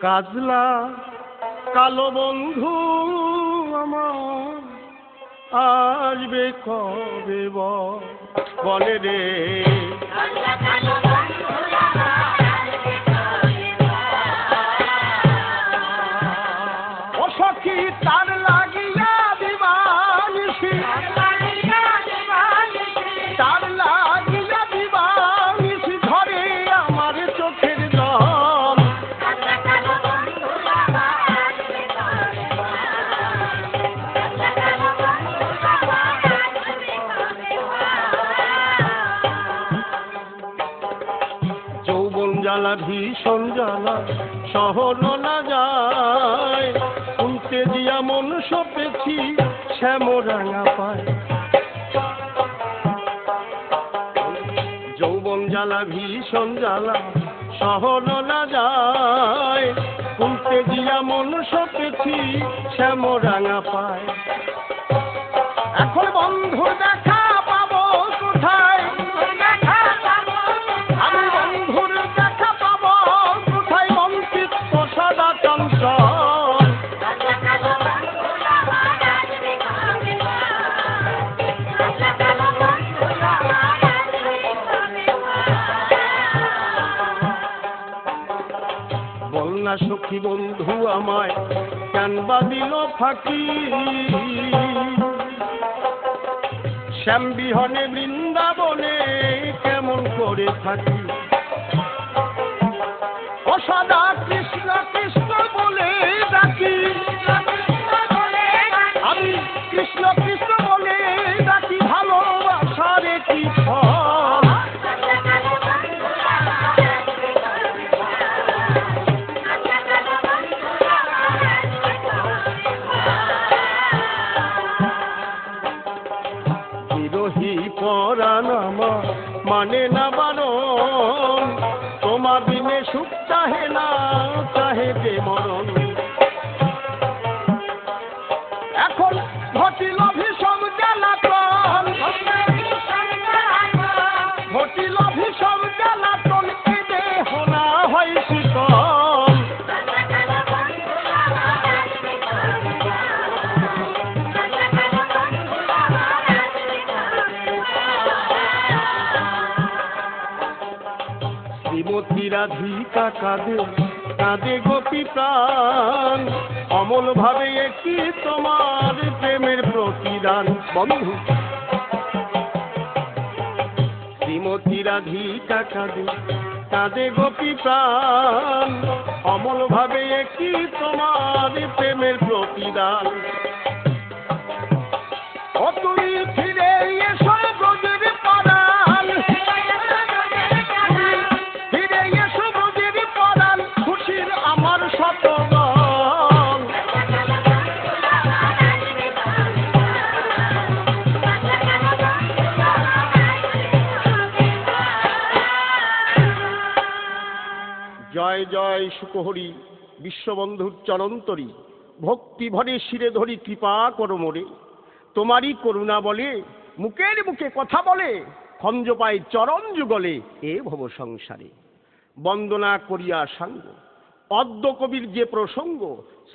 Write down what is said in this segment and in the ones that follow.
কাজলা কালো বন্ধু আমার আসবে কবে বলে রে। ও সখী তার লাগিয়া দিবানিসি, তার লাগিয়া দিবানিসি ধরে আমার চোখের জল। যৌবন জ্বালা ভীষণ জ্বালা সহন না যায়, উল্টে দিয়া মন সপেছি শ্যামরাঙা পায়। যৌবন জ্বালা ভীষণ জ্বালা সহন না যায়, উল্টে দিয়া মন সপেছি শ্যামরাঙা পায়। এখন বন্ধুর দেখা পাবো কোথায়, আমি বন্ধুর দেখা পাবো কোথায়, বঞ্চিত সদা চঞ্চল। বল না সখী বন্ধু আমায় কেন বা দিল ফাঁকি, শ্যামবিহনে বৃন্দাবনে কেমন করে থাকি। ও সদা কৃষ্ণ কৃষ্ণ বলে ডাকি, আমি কৃষ্ণ কৃষ্ণ বলে ডাকি, ভালোবাসার কি ফল। বিরোহী পরাণ আমার মানে না বারণ, তোমার বিনে সুখ চাহে না, চাহে যে মরণ। এখন ঘটিল ভীষণ জ্বালাতন, ঘটিল ভীষণ জ্বালাতন, এ দেহ না হয় শীতল। শ্রীমতী রাধিকা কাঁদে কাঁদে গোপী প্রাণ, অমল ভাবে একই তোমার প্রেমের প্রতিদান। বন্ধু শ্রীমতী রাধিকা কাঁদে কাঁদে গোপী প্রাণ, অমল ভাবে একই তোমার প্রেমের প্রতিদান। ও তুমি ফিরে এসো ব্রজের পরাণ, ফিরে এসো ব্রজের পরাণ, খুশির আমার শতগণ। জয় জয় সুকহরি বিশ্ববন্ধুর চরন্তরী, ভক্তি ভরে শিরে ধরি কৃপা করো মোরে। তোমারই করুণা বলে মুখের মুখে কথা বলে, খঞ্জ পায় চরণ যুগলে এ ভব সংসারে। বন্দনা করিয়া সাঙ্গ অদ্য কবির যে প্রসঙ্গ,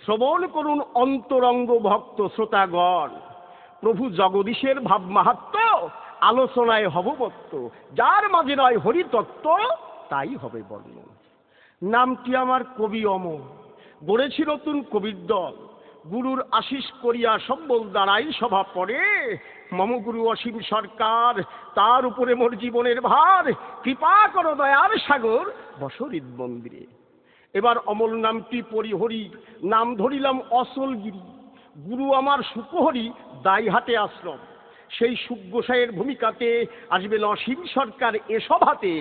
শ্রবণ করুন অন্তরঙ্গ ভক্ত শ্রোতাগণ। প্রভু জগদীশের ভাব মাহাত্ম আলোচনায় হববত্ত, যার মাঝে নয় হরিতত্ত্ব তাই হবে বর্ণন। নামটি আমার কবি অমর, গড়েছি নতুন কবির দল। গুরুর আশিস করিয়া সম্বল দাঁড়াই সভা পড়ে, মম গুরু অসীম সরকার, তার উপরে মোর জীবনের ভার। কৃপা করো দয়ার সাগর বসো হৃদ মন্দিরে। এবার অমল নামটি পরিহরি, নাম ধরিলাম অচলগিরি। গুরু আমার সুকহরি, দাইহাটে আশ্রম। সেই সুখগোসাইয়ের ভূমিকাতে আসবেন অসীম সরকার এ সভাতে।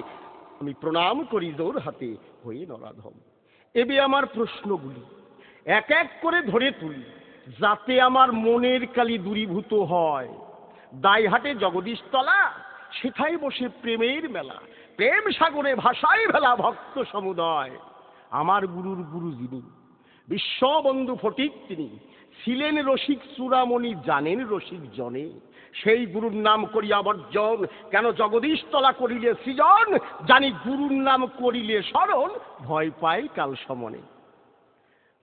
আমি প্রণাম করি জোর হাতে হয়ে নরাধম। এবে আমার প্রশ্নগুলি এক এক করে ধরে তুলি, যাতে আমার মনের কালি দূরীভূত হয়। দাইহাটে জগদীশতলা, সেথায় বসে প্রেমের মেলা, প্রেম সাগরে ভাষায় ভেলা ভক্ত সমুদয়। আমার গুরুর গুরু যিনি, বিশ্ববন্ধু ফটিক তিনি, ছিলেন রসিক চূড়ামণি, জানেন রসিক জনে। সেই গুরুর নাম করিয়া বর্জন, কেন জগদীশতলা করিলে সৃজন। জানি গুরুর নাম করিলে স্মরণ, ভয় পাই কাল সমনে।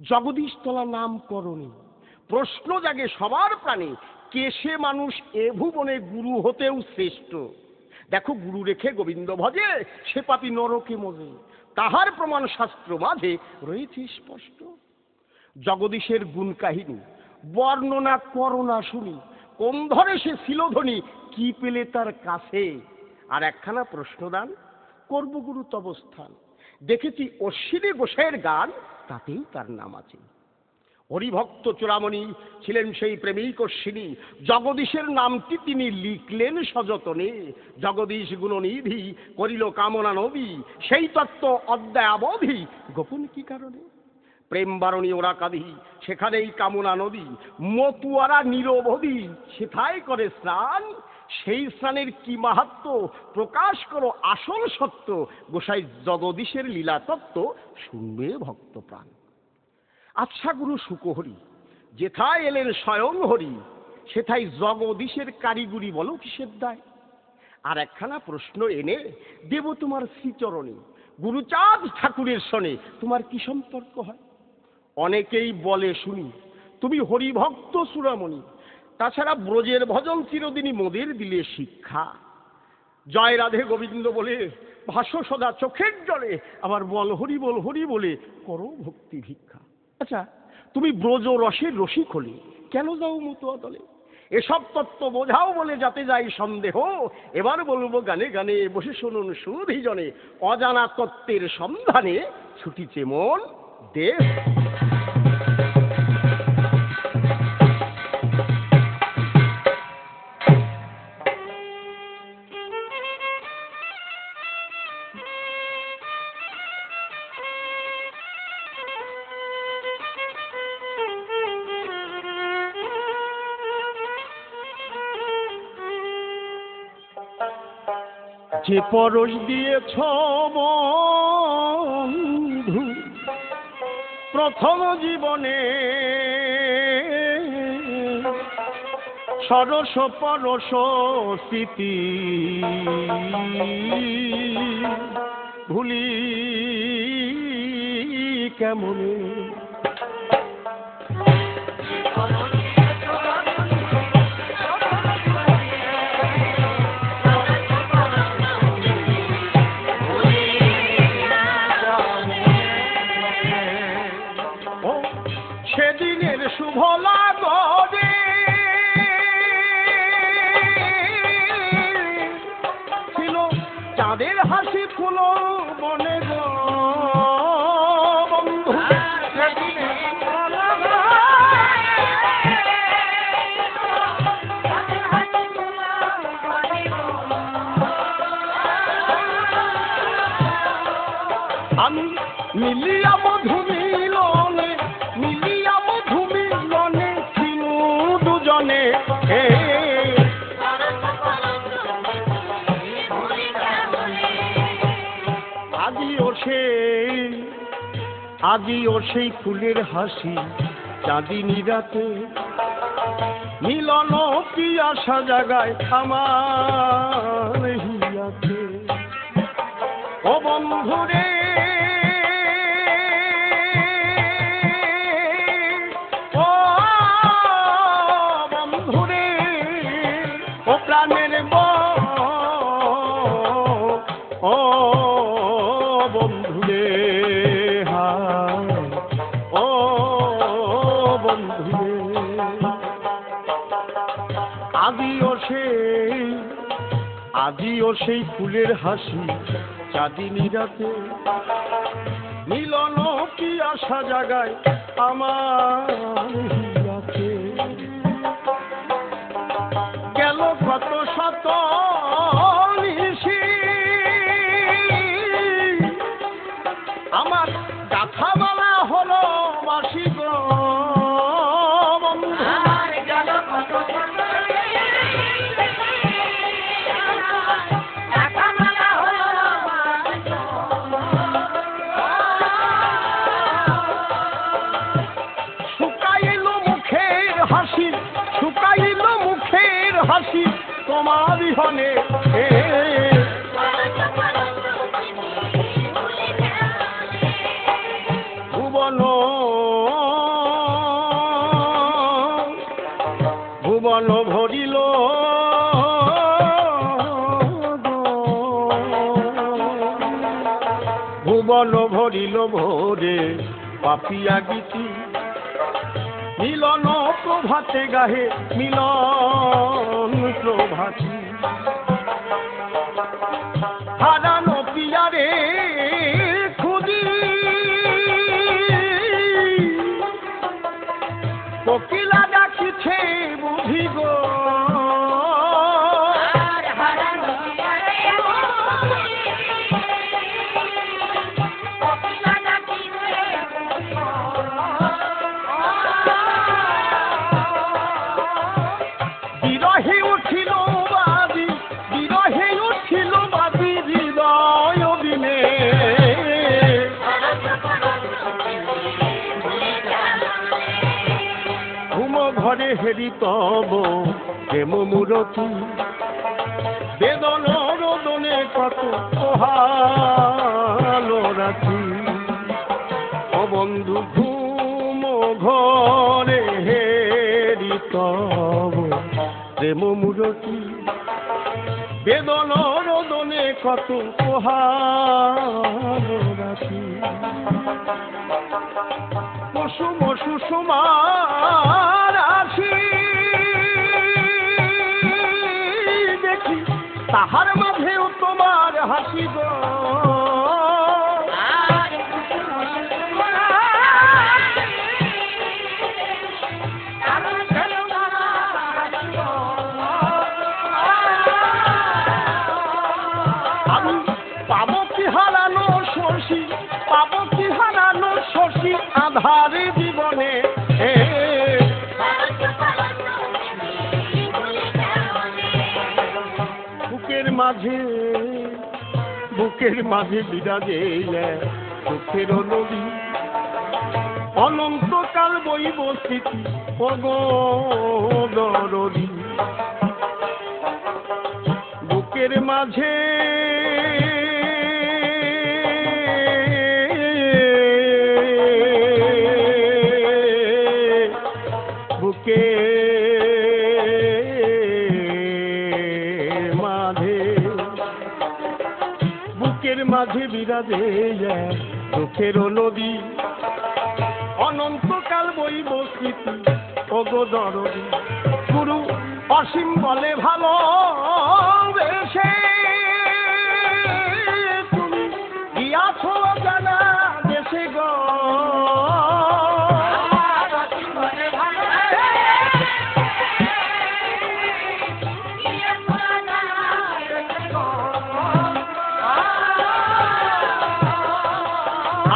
জগদীশতলা নামকরণে প্রশ্ন জাগে সবার প্রাণে, কে সে মানুষ এ ভুবনে গুরু হতেও শ্রেষ্ঠ? দেখো গুরু রেখে গোবিন্দ ভজে, সে পাপী নরকে মজে, তাহার প্রমাণ শাস্ত্র মাঝে রয়েছে স্পষ্ট। জগদীশের গুণ কাহিনী বর্ণনা করো না শুনি, কোন ধরে সে ছিল ধনী, কি পেলে তার কাছে? আর একখানা প্রশ্নদান করব গুরু তবস্থান, দেখেছি অশ্বিনী গোসাইয়ের গান, তাতেই তার নাম আছে। হরিভক্ত চূড়ামণি ছিলেন সেই প্রেমিক অশ্বিনী, জগদীশের নামটি তিনি লিখলেন সযতনে। জগদীশ গুণনিধি করিল কামনা নবী, সেই তত্ত্ব অদ্যাবধি গোপন কি কারণে? প্রেম বারণী ওরা কাঁদি, সেখানেই কামনা নদী, মতুয়ারা নিরবধি সেথায় করে স্নান। সেই স্নানের কি মাহাত্ম্য, প্রকাশ করো আসল সত্য, গোসাই জগদীশের লীলা তত্ত্ব শুনবে ভক্ত প্রাণ। আচ্ছা গুরু শুকহরি, যেথায় এলেন স্বয়ং হরি, সেথায় জগদীশের কারিগরি বলো কিসের দায়? আর একখানা প্রশ্ন এনে দেব তোমার শ্রীচরণে, গুরুচাঁদ ঠাকুরের সনে তোমার কি সম্পর্ক হয়? অনেকেই বলে শুনি তুমি হরিভক্ত চূড়ামণি, তাছাড়া ব্রজের ভজন চিরদিনই মোদের দিলে শিক্ষা। জয় রাধে গোবিন্দ বলে ভাসো সদা চোখের জলে, আবার বল হরি বলে করো ভক্তি ভিক্ষা। আচ্ছা তুমি ব্রজ রসের রসিক হলে কেন যাও মতুয়া দলে? এসব তত্ত্ব বোঝাও বলে যাতে যাই সন্দেহ, এবার বলবো গানে গানে বসে শুনুন সুধী জনে, অজানা তত্ত্বের সন্ধানে ছুটিছে মন দেহ। যে পরশ দিয়েছ বন্ধু প্রথম জীবনে, সরস পরশ স্মৃতি ভুলি কেমনে? সেদিনের শুভ লাগরে ছিল চাঁদের হাসি ফুল মনে গো বন্ধু, আমি মিলিয়া মধু মিলনে, মিলিয়া মধু মিলনে ছিনু দুজনে, আজিও সেই ফুলের হাসি চাঁদিনী রাতে, মিলন কি আশা জাগায় আমার হিয়াতে। ও বন্ধুরে ও বন্ধুরে, ও প্রাণের ও বন্ধুরে, ও বন্ধুরে, আজিও সেই ফুলের হাসি চাঁদিনী রাতে, মিলন কি আশা জাগায় আমার হিয়াতে। গেল কত শত নিশি, আমার গাথা মালা হলো বাসি গো বন্ধু, শুকাইল মুখের হাসি, শুকাইল মুখের হাসি তোমার বিহনে, ভুবন দিল ভোরে পাপিয়া গীতি মিলন প্রভাতে গাহে মিলন প্রভাতী হারানো পিয়ারে খুঁজি কোকিলা ডাকিছে বুঝি গো বিরহে উঠিল বাজি হৃদয় দিনে ঘুম ঘরে হেরি তব প্রেম মূরতি বেদন রোদনে কত পোহালো রাতি ও বন্ধু ঘুম ঘরে হেরি তব প্রেম মূরতি বেদন রোদনে কত পোহালো রাতি কুসুম সুষমার আছি দেখি তাহার মাঝেও তোমার হাসি গো আমি পাবো কি হারানো শশী আধারে জীবনে বুকের মাঝে বিরাজে চোখের নদী অনন্তকাল বইব স্মৃতি অগদরদি বুকের মাঝে বুকের মাঝে বিরাজে চোখের নদী অনন্তকাল বইব স্মৃতি অগদরদি গুরু অসীম বলে ভালো বেশে তুমি গিয়াছ জানা দেশে গো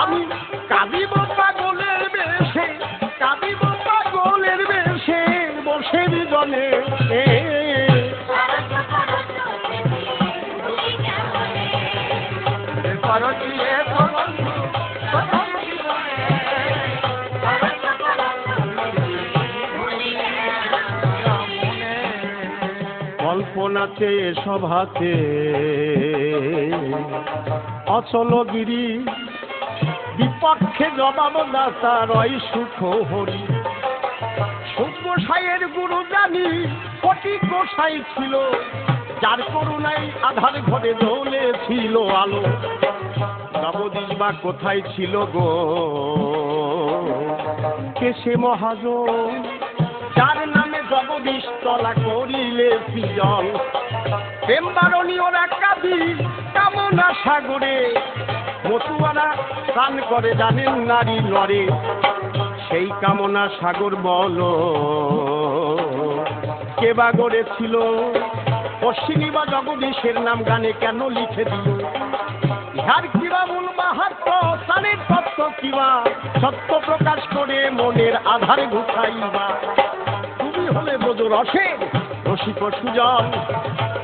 আমি কাঁদিব পাগলের বেশে বসে বিজনে কল্পনাতে সভাতে অচলগিরি বিপক্ষে জবাব দাতা রয় সুখ হরি সুখ গোসাইয়ের গুরু জানি কোটি গোসাই ছিল যার করুণায় আধার ঘরে জ্বলে ছিল আলো জগদীশ বা কোথায় ছিল গো কেশে মহাজন যার নামে জগদীশ তলা করিলে সৃজন প্রেম বারণী ওরা কাঁদি কামনা সাগরে মতুয়ারা প্রাণ করে জানেন নারী লড়ে সেই কামনা সাগর বল কে বা গড়েছিল অশ্বিনী বা জগদীশের নাম গানে কেন লিখে দিল ইহার কিবা মূল মাহাত্ম স্থানের তত্ত্ব কিবা সত্য প্রকাশ করে মনের আধারে ঘুষাইবা তুমি হলে ব্রজ রসের রসিক সুজন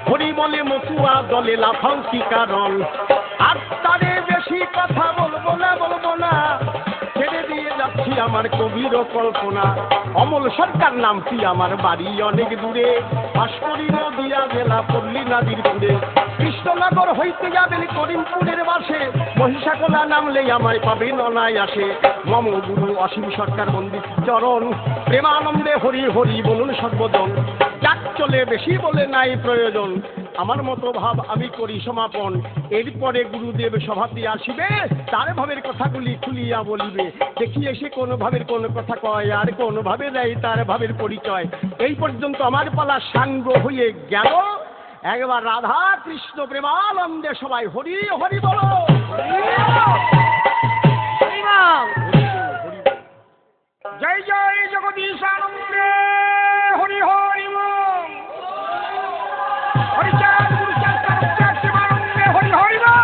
হরি বলে মতুয়া দলে লাফাও কি কারণ আর তারে বেশি কথা বলবো না ছেড়ে দিয়ে যাচ্ছি আমার কবির কল্পনা অমল সরকার নামটি আমার বাড়ি অনেক দূরে ভাস্করী নদিয়া জেলা পল্লী নাদিরপুরে কৃষ্ণনগর হইতে যাবেন করিমপুরের বাসে মহিষাকোলা নামলেই আমায় পাবেন অনায়াসে মম গুরু অসীম সরকার বন্দিত চরণ প্রেমানন্দে হরি হরি বলুন সর্বজন যাক চলে বেশি বলে নাই প্রয়োজন আমার মতো ভাব আমি করি সমাপন। এরপরে গুরুদেব সভাতে আসিবে, তার ভাবের কথাগুলি খুলিয়া বলিবে। দেখি এসে কোন ভাবের কোন কথা কয়, আর কোন ভাবে দেয় তার ভাবের পরিচয়। এই পর্যন্ত আমার পালা সাঙ্গ হয়ে গেল। একবার রাধা কৃষ্ণ প্রেমানন্দে সবাই হরি হরি বলো। জয় জয় জগদীশ আনন্দে হরি হরি বল। হরিচাঁদ গুরুচাঁদ তারকচাঁদ প্রেমানন্দে হরি হরি বল।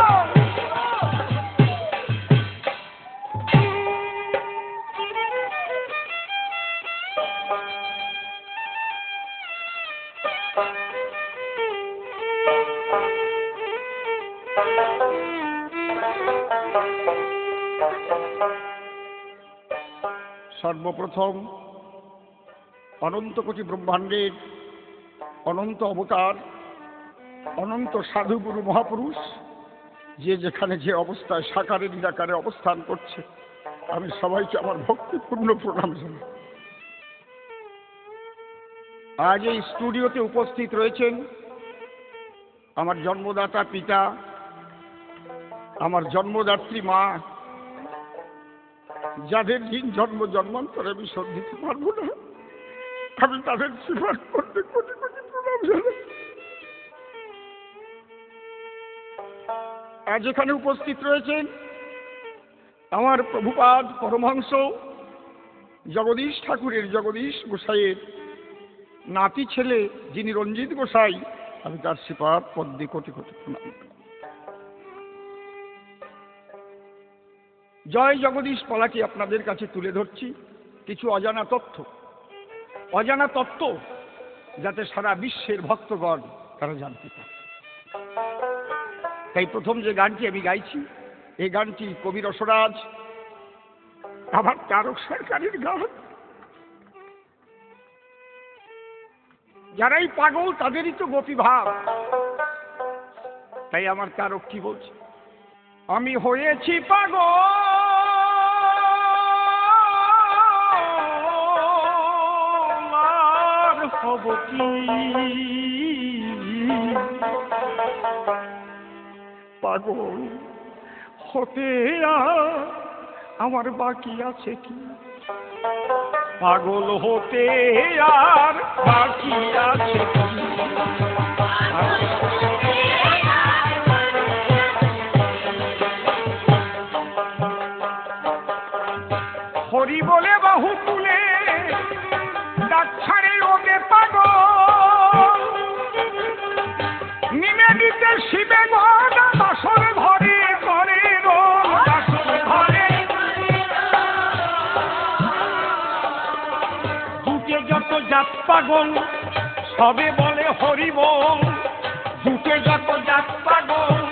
সর্বপ্রথম অনন্ত কোটি ব্রহ্মাণ্ডের অনন্ত অবতার, অনন্ত সাধুগুরু মহাপুরুষ, যে যেখানে যে অবস্থায় সাকারে নিরাকারে অবস্থান করছে, আমি সবাইকে আমার ভক্তিপূর্ণ প্রণাম জানাই। আজ এই স্টুডিওতে উপস্থিত রয়েছেন আমার জন্মদাতা পিতা, আমার জন্মদাত্রী মা, যাদের দিন জন্ম জন্মান্তরে আমি শোধ দিতে পারবো না, আমি তাদের সেবার করতে কোটি কোটি প্রণাম জানাই। আজ এখানে উপস্থিত রয়েছেন আমার প্রভুপাদ পরমহংস জগদীশ ঠাকুরের, জগদীশ গোসাইয়ের নাতি ছেলে যিনি রঞ্জিত গোসাই, আমি তার শ্রীপাদ পদ্মে কোটি কোটি প্রণাম। জয় জগদীশ পালাটি আপনাদের কাছে তুলে ধরছি কিছু অজানা তথ্য, অজানা তত্ত্ব, যাতে সারা বিশ্বের ভক্তগণ তারা জানতে পারে। তাই প্রথম যে গানটি আমি গাইছি, এই গানটি কবি রসরাজ আমার তারক সরকারের গান। যারাই পাগল তাদেরই তো গোপী ভাব। তাই আমার তারক কি বলছে, আমি হয়েছি পাগল আর হব কি, পাগল হতে আমার বাকি আছে কি, পাগল হতে আর বাকি আছে কি। হরি বলে বাহু তুলে ডাক ছাড়ে ওকে পাগল, নিমে দিতে শিবে গদা বাসর ঘরে করে রোল, বাসর ঘরে দুটে যত জাত পাগল সবে বলে হরি বল, দুটে যত জাত পাগল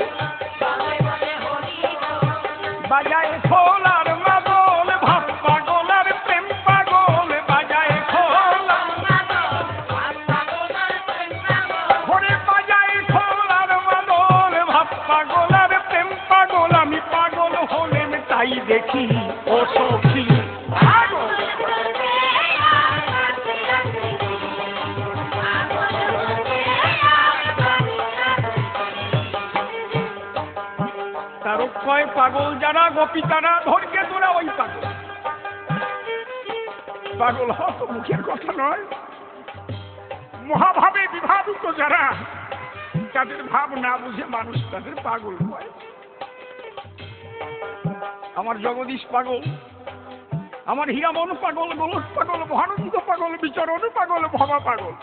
বাজায় খোল আর মাদল, ভাব পাগল আর প্রেম পাগল বাজায় খোল, ঘরে বাজায় খোল আর মাদল, ভাব পাগল আর প্রেম পাগল। আমি পাগল হলেন তাই দেখি ও সখী পাগল। তারক কয় পাগল যারা গোপী তারা ধরকে তোরা ওই পাগল। পাগল হওয়া তো মুখের কথা নয়, মহাভাবে বিভাবিত যারা, তাদের ভাব না বুঝে মানুষ তাদের পাগল হয়। আমার জগদীশ পাগল, আমার হীরামন পাগল, গোলক পাগল, মহানন্দ পাগল, বিচরণ পাগল, ভবা পাগল,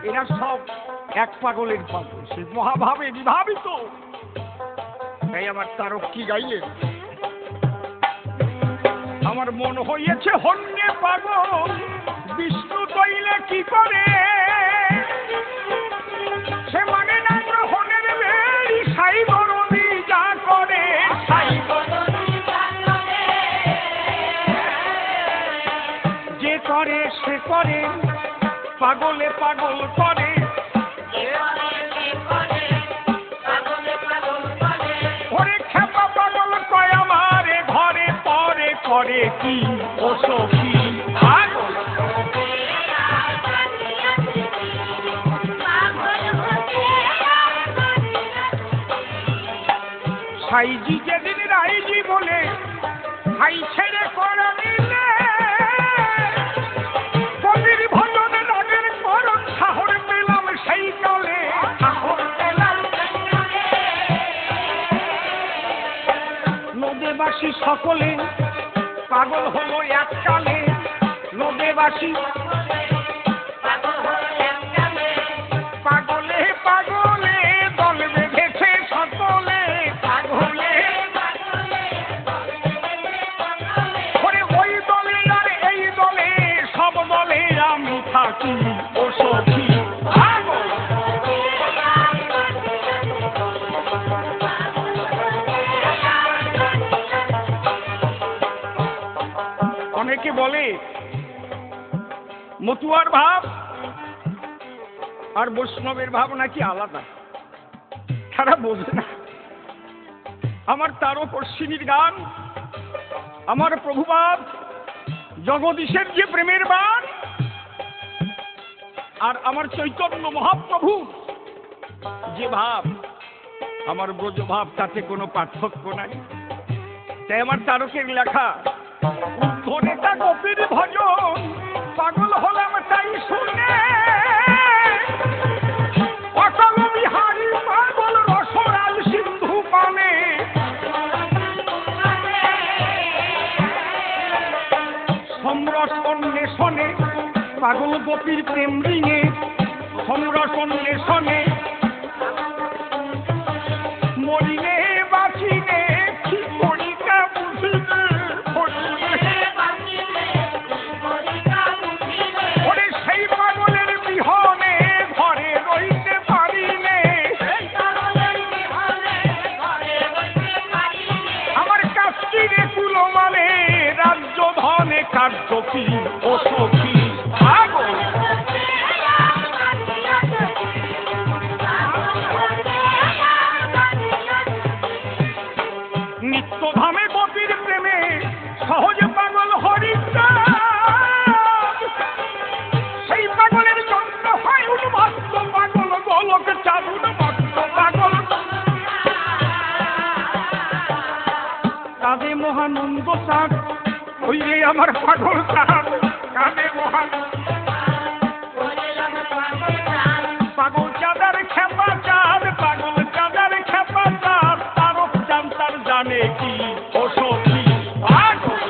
এরা সব এক পাগলের পাগল, সে মহাভাবে বিভাবিত। তাই আমার তারক কি গাইলেন, আমার মন হইয়াছে হন্যে পাগল, বিষ্ণু তৈলে কি করে, সে মানে না গ্রহণের বেড়ি, সাই বরণী যা করে, সাই যে করে সে করে, পাগলে পাগল করে, ওরে খেপা পাগল কয় আমারে ঘরে পরে করে কি ও সখী পাগল। রাইজি যেদিন রাইজি বলে ভাই ছেড়ে করা নিলে কবির ভজনে রাগের করণ সাহর পেলাম সেই কালে সাহর পেলাম নদেবাসী সকলে পাগল হলো এককালে নদেবাসী পাগলে পাগলে দল বেঁধেছে সকলে পাগলে ওরে ওই দলে আর এই দলে সব দলে আমি থাকি ও সখী অনেকে বলে মতুয়ার ভাব আর বৈষ্ণবের ভাব নাকি আলাদা, তারা বোঝে না। আমার তারকর্ষিণীর গান, আমার প্রভুপাদ জগদীশের যে প্রেমের বাণ, আর আমার চৈতন্য মহাপ্রভু যে ভাব, আমার ব্রজ ভাব, তাতে কোনো পার্থক্য নাই। তাই আমার তারকের লেখা ধনেটা গোপীর ভজন পাগল হলাম তাই শুনে অটল বিহারী পাগল রসরাল সিন্ধু পানে সমরস অন্বেষণে পাগল গোপীর প্রেম রিঙে সমরস অন্বেষণে মরিলে বাঁচিলে কি করিকা বুঝিলে ওরে সেই পাগলের বিহনে ঘরে রইতে পারিলে আমার কাশ্মীরে কুলমালে রাজ্য ধনে কার্য কি ও সখী পাগল নিত্যধামে গোপীর প্রেমে সহজ পাগল হরিচাঁদ সেই পাগলের জন্য হয় উন্মত্ত পাগল গোলক চাঁদ উন্মত্ত পাগল কাঁদে মহানন্দ চাঁদ ওই রে আমার পাগল চাঁদ কাঁদে পাগল চাঁদার খেপা চাঁদ পাগল চাঁদার খেপা চাঁদ তারক চাঁদ তার জানে কি ও সখী পাগল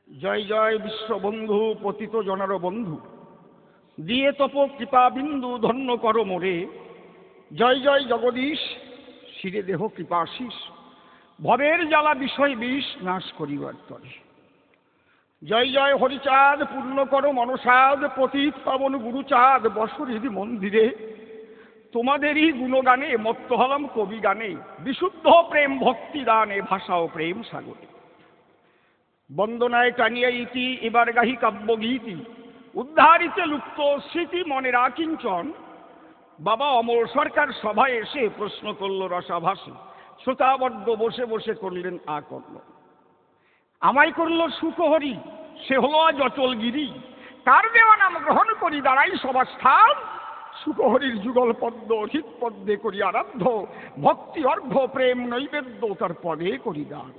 জয় জয় বিশ্ববন্ধু পতিত জনার বন্ধু দিয়ে তপ কৃপা বিন্দু ধন্য কর মোরে জয় জয় জগদীশ শিরে দেহ কৃপাশিস ভবের জ্বালা বিষয় বিষ নাশ করিবার তরে জয় জয় হরিচাঁদ পূর্ণ কর মনসাদ পতিত পাবন গুরুচাঁদ বসরিধি মন্দিরে তোমাদেরই গুণগানে মত্ত হলাম কবি গানে বিশুদ্ধ প্রেম ভক্তি দানে ভাষা ও প্রেম সাগরে বন্দনায় টানিয়া ইতি এবার গাহি কাব্যগীতি উদ্ধারিতে লুপ্ত স্মৃতি মনে রাখিঞ্চন বাবা অমর সরকার সভায় এসে প্রশ্ন করল রসাভাসে শ্রোতাবর্গ বসে বসে করলেন আকর্ণ আমায় করল সুকহরি সে হলো আজ অচলগিরি তার দেওয়া নাম গ্রহণ করি দাঁড়াই সবার স্থান সুকহরির যুগল পদ্ম হৃৎ পদ্মে করি আরাধ্য ভক্তি অর্ঘ্য প্রেম নৈবেদ্য তার পদে করি দান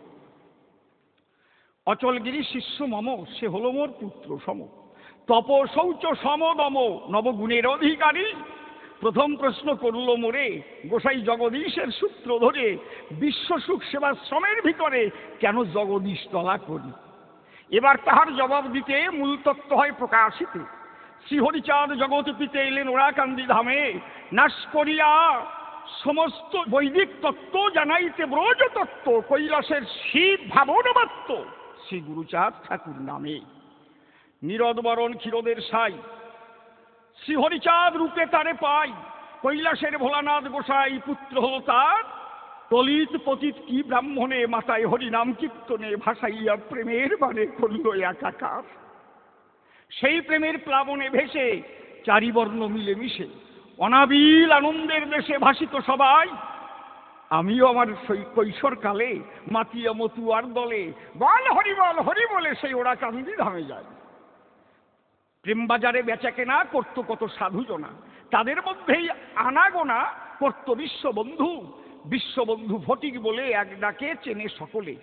অচলগিরি শিষ্য মম সে হলো মোর পুত্র সম তপ শৌচ সমদম নবগুণের অধিকারী প্রথম প্রশ্ন করল মোরে গোসাই জগদীশের সূত্র ধরে বিশ্বসুখ সেবাশ্রমের ভিতরে কেন জগদীশ তলা করি এবার তাহার জবাব দিতে মূল তত্ত্ব হয় প্রকাশিতে শ্রীহরিচাঁদ জগৎ পিতে এলেন ওরাকান্দি ধামে নাশ করিয়া সমস্ত বৈদিক তত্ত্ব জানাইতে ব্রজ তত্ত্ব কৈলাসের শীত ভাবনমাত্র শ্রী গুরুচাঁদ ঠাকুর নামে নীরদবরণ ক্ষীরদের সাই শ্রীহরিচাঁদ রূপে তারে পাই কৈলাসের ভোলানাথ গোসাই পুত্র হল তার দলিত পতিত কি ব্রাহ্মণে মাতায় হরিনাম কীর্তনে ভাসাইয়া প্রেমের বানে করল একাকার সেই প্রেমের প্লাবনে ভেসে চারিবর্ণ মিলে মিশে অনাবিল আনন্দের দেশে ভাসিত সবাই আমিও আমার কৈশোরকালে মাতিয়া মতুয়ার দলে বল হরি বলে সেই ওরা চান্দি ধামে যায়। প্রেমবাজারে বেচা কেনা করতো কত সাধুজনা, তাদের মধ্যেই আনাগোনা করতো বিশ্ববন্ধু ফটিক বলে এক ডাকে চেনে সকলে।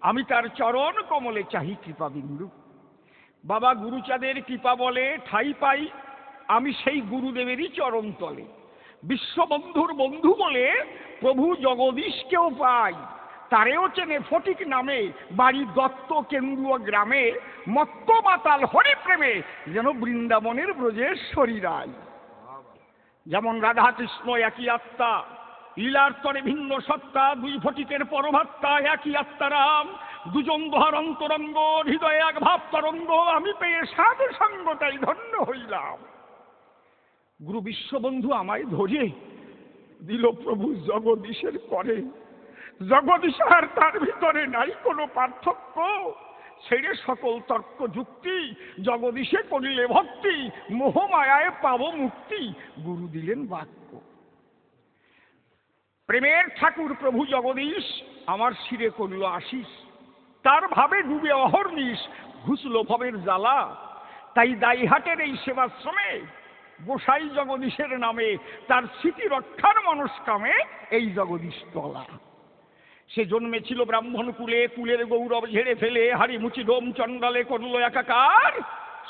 আমি তার চরণ কমলে চাহি কৃপা বিন্দু। বাবা গুরুচাঁদের কৃপা বলে ঠাই পাই আমি সেই গুরুদেবেরই চরণ তলে। বিশ্ববন্ধুর বন্ধু বলে প্রভু জগদীশকেও পাই, তারেও চেনে ফটিক নামে, বাড়ি দত্ত কেন্দুয়া গ্রামে। মত্ত মাতাল হরি প্রেমে যেন বৃন্দাবনের ব্রজেশ্বরী রায়। যেমন রাধা কৃষ্ণ একই আত্মা, লীলার তরে ভিন্ন সত্তা, দুই ফটিকের পরমাত্মা একই আত্মারাম। দুজন দোহার অন্তরঙ্গ, হৃদয়ে এক ভাব তরঙ্গ, আমি পেয়ে সাধু সঙ্গটাই ধন্য হইলাম। গুরু বিশ্ববন্ধু আমায় ধরে দিল প্রভু জগদীশের করে। জগদীশ আর তার ভিতরে নাই কোনো পার্থক্য, ছেড়ে সকল তর্ক যুক্তি, জগদীশে করিলে ভক্তি, মোহমায়ায় পাব মুক্তি, গুরু দিলেন বাক্য। প্রেমের ঠাকুর প্রভু জগদীশ আমার শিরে করল আশিস, তার ভাবে ডুবে অহর্নিশ ঘুষল ভবের জ্বালা। তাই দাইহাটের এই সেবাশ্রমে গোসাই জগদীশের নামে, তার স্মৃতি রক্ষার মনস্কামে এই জগদীশ তলা। সে জন্মেছিল ব্রাহ্মণ কুলে, কুলের গৌরব ঝেড়ে ফেলে হাড়ি মুচি ডোম চণ্ডালে করল একাকার।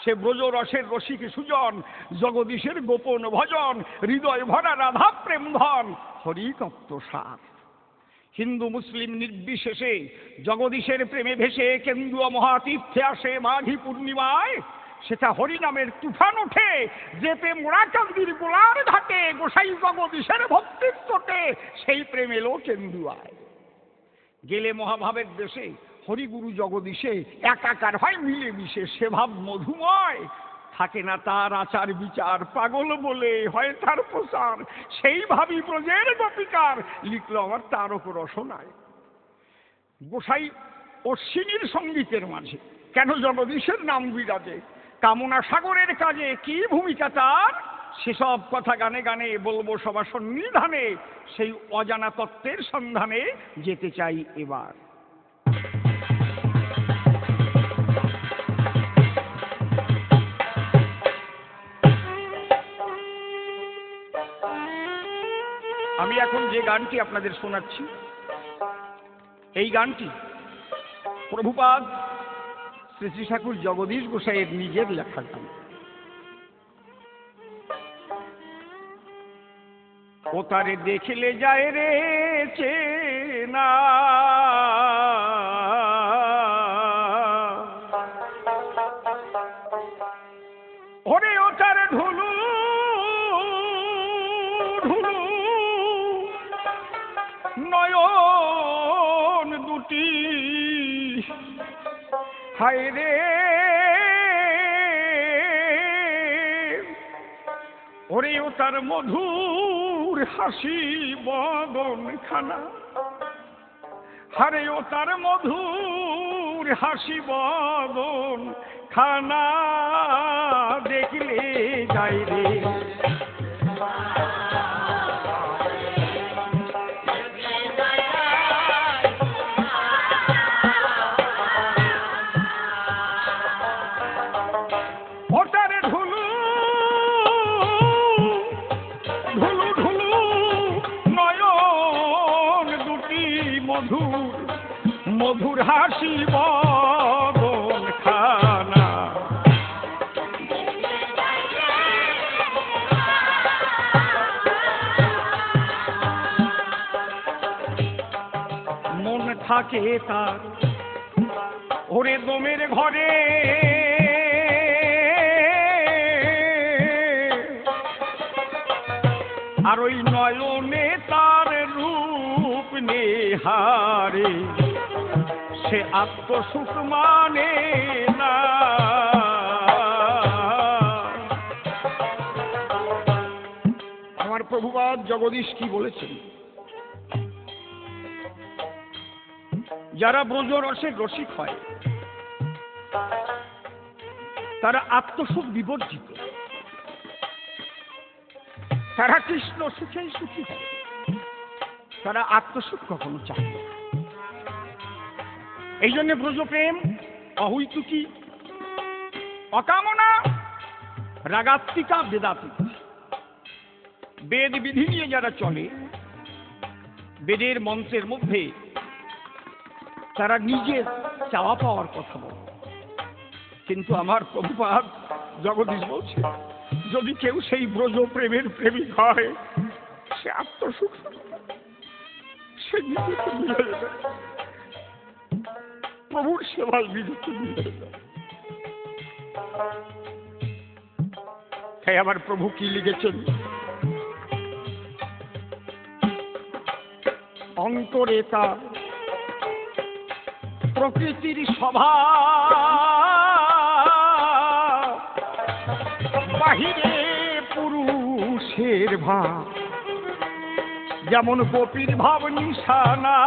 সে ব্রজ রসের রসিক সুজন, জগদীশের গোপন ভজন, হৃদয় ভরা রাধা প্রেম ধন, হরি তত্ত্ব সার। হিন্দু মুসলিম নির্বিশেষে জগদীশের প্রেমে ভেসে কেন্দুয়া মহাতীর্থে আসে মাঘী পূর্ণিমায়। সেটা হরিনামের তুফান ওঠে, যেতে মোড়াকান্দির গোলার ঘাটে, গোসাই জগদীশের ভক্তির চোটে সেই প্রেম এলো কেন্দুয়ায়। গেলে মহাভাবের দেশে হরিগুরু জগদীশে একাকার হয় মিলে মিশে, সে ভাব মধুময়। থাকে না তার আচার বিচার, পাগল বলে হয় তার প্রচার, সেই ভাবি ব্রজের গোপিকার লিখলো আমার তারক রসনায়। গোসাই অশ্বিনীর সঙ্গীতের মাঝে কেন জগদীশের নাম বিরাজে, কামনা সাগরের কাজে কি ভূমিকা তার, সেসব কথা গানে গানে বলবো সবার সন্নিধানে। সেই অজানা তত্ত্বের সন্ধানে যেতে চাই এবার। আমি এখন যে গানটি আপনাদের শোনাচ্ছি, এই গানটি প্রভুপাদ শ্রী শ্রী ঠাকুর জগদীশ গোসাইয়ের নিজের লেখা গান। ও তারে দেখলে যায় রে চেনা, ওরে ও তার ঢুলু ঢুলু নয়ন দুটি, হায় রে ওরে ও তার মধুর হাসি বদন খানা, হারে ও তার মধুর হাসি বদন খানা, দেখলে যাই রে মধুর হাসি বদন খানা। মন থাকে তার ওরে দমের ঘরে, আর ওই নয়নে তার রূপ নেহারে, সে আত্মসুখ মানে না। আমার প্রভুপাদ জগদীশ কি বলেছেন, যারা ব্রজ রসের রসিক হয় তারা আত্মসুখ বিবর্জিত, তারা কৃষ্ণ সুখেই সুখী হয়। তারা আত্মসুখ কখনো চায় না। এই জন্য ব্রজপ্রেম অহৈতুকী, অকামনা, রাগাত্মিকা, বেদাত্মিক। বেদ বিধি নিয়ে যারা চলে, বেদের মন্ত্রের মধ্যে তারা নিজের চাওয়া পাওয়ার কথা বলে। কিন্তু আমার প্রভুপাদ জগদীশ বলছে, যদি কেউ সেই ব্রজ প্রেমের প্রেমিক হয়, সে আত্মসুখ, সে নিজেকে মিলে যাবে, প্রভুর সেবায় নিজেকে মিলে যাবে। তাই আমার প্রভু কি লিখেছেন, অন্তরে তার প্রকৃতির স্বভাব, বাহিরে পুরুষের ভাব, যেমন গোপীর ভাব নিশানা।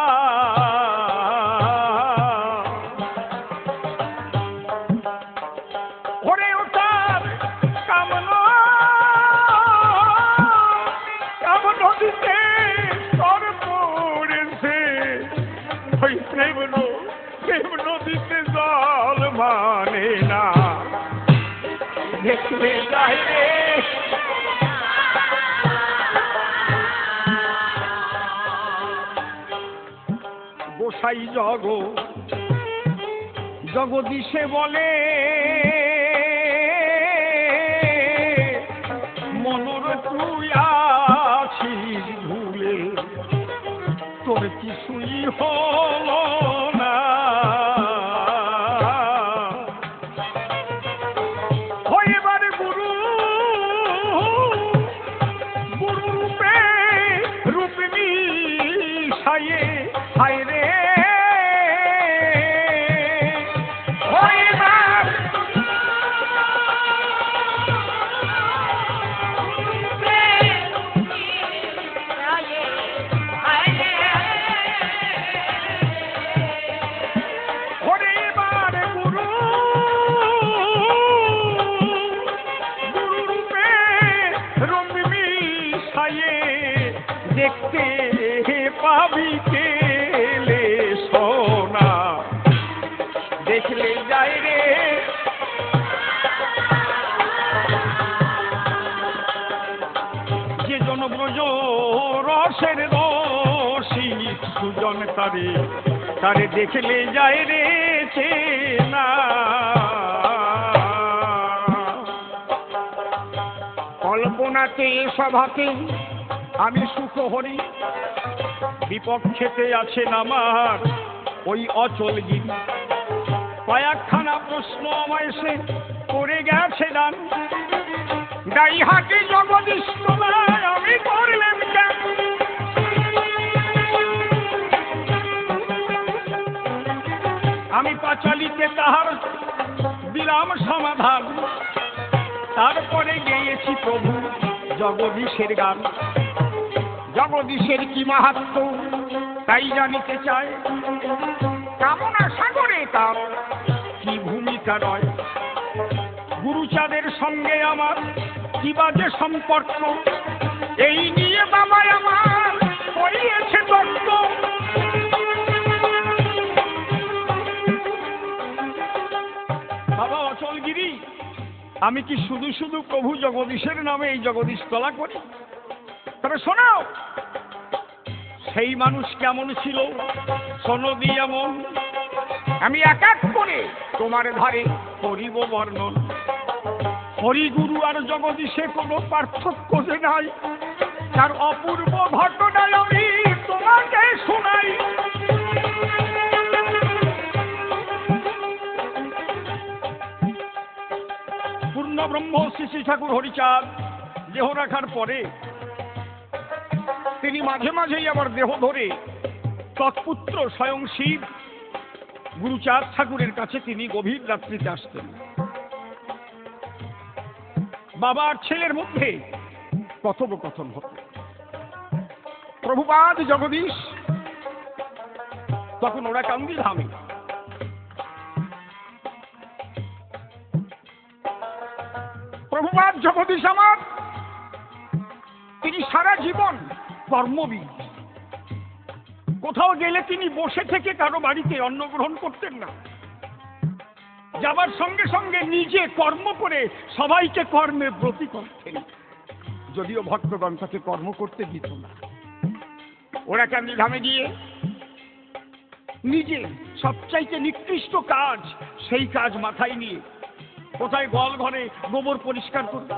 ওরেও তার কামনা, কামনদীতে তর পড়েছে, ওই প্রেম নদীতে জল মানে না, দেখলে যায় রে গোসাই জগদীশে বলে, মনোর তুই আছিস ভুলে, তোর কিছুই হলো না। এবার গুরু রূপে রূপ মিশায়ে, হায় রে দেখতে পাবি কেলে সোনা, দেখলে যাই রে যে জনব্রজ রসের রসিক সুজন, তারে দেখলে যায় রে চেনা। কল্পনাতে সভাতে আমি সুখ হরি, বিপক্ষেতে আছেন আমার ওই অচলগিরি। কয়েকখানা প্রশ্ন আমায় সে করে গেছে দান, গাই হাতে জগদীশ তোলায় আমি করলেন কেন? আমি পাঁচালিতে তাহার দিলাম সমাধান, তারপরে গেয়েছি প্রভু জগদীশের গান। জগদীশের কি মাহাত্ম্য তাই জানিতে চায়, কামনা সাগরে তার কি ভূমিকা রয়। গুরুচাঁদের সঙ্গে আমার কি বাজে সম্পর্ক, এই নিয়ে বাবা আমার হইয়েছে তর্ক। বাবা অচলগিরি, আমি কি শুধু শুধু প্রভু জগদীশের নামে এই জগদীশ তলা করি? তবে শোনাও, সেই মানুষ কেমন ছিল সনদি এমন, আমি এক এক করে তোমার ধারে করিব বর্ণন। হরিগুরু আর জগদীশে কোনো পার্থক্য যে নাই, তার অপূর্ব ঘটনায় আমি তোমাকে শোনাই। পূর্ণ ব্রহ্ম শ্রী শ্রী ঠাকুর হরিচাঁদ দেহ রাখার পরে তিনি মাঝে মাঝেই আবার দেহ ধরে তৎপুত্র স্বয়ং শিব গুরুচাঁদ ঠাকুরের কাছে তিনি গভীর রাত্রিতে আসতেন। বাবার ছেলের মধ্যে কথোপকথন হতো। প্রভুপাদ জগদীশ তখন ওরা কান্দি ধামে। প্রভুপাদ জগদীশ আমার, তিনি সারা জীবন কর্মবিদ, কোথাও গেলে তিনি বসে থেকে কারো বাড়িতে অন্ন গ্রহণ করতেন না। যাবার সঙ্গে সঙ্গে নিজে কর্ম করে সবাইকে কর্মে ব্রতী করতেন, যদিও ভক্তগণ তাকে কর্ম করতে দিত না। ওরা ক্যান্দিধামে গিয়ে নিজে সবচাইতে নিকৃষ্ট কাজ, সেই কাজ মাথায় নিয়ে কোথায় গোয়াল ঘরে গোবর পরিষ্কার করবে,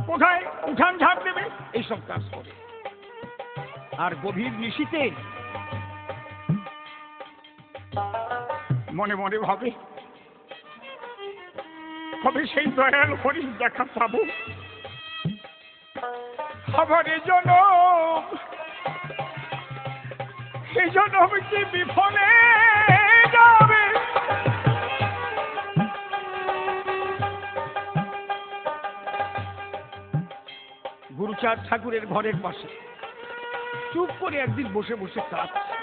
কোথায় উঠান ঝাড় দেবে, এইসব কাজ করে। আর গভীর নিশীতে মনে মনে ভাবে, কবে সেই দয়াল হরির দেখা পাবো। আমার এই জনম কি বিফলে যাবে। গুরুচাঁদ ঠাকুরের ঘরের পাশে চুপ করে একদিন বসে বসে কাঁদছে।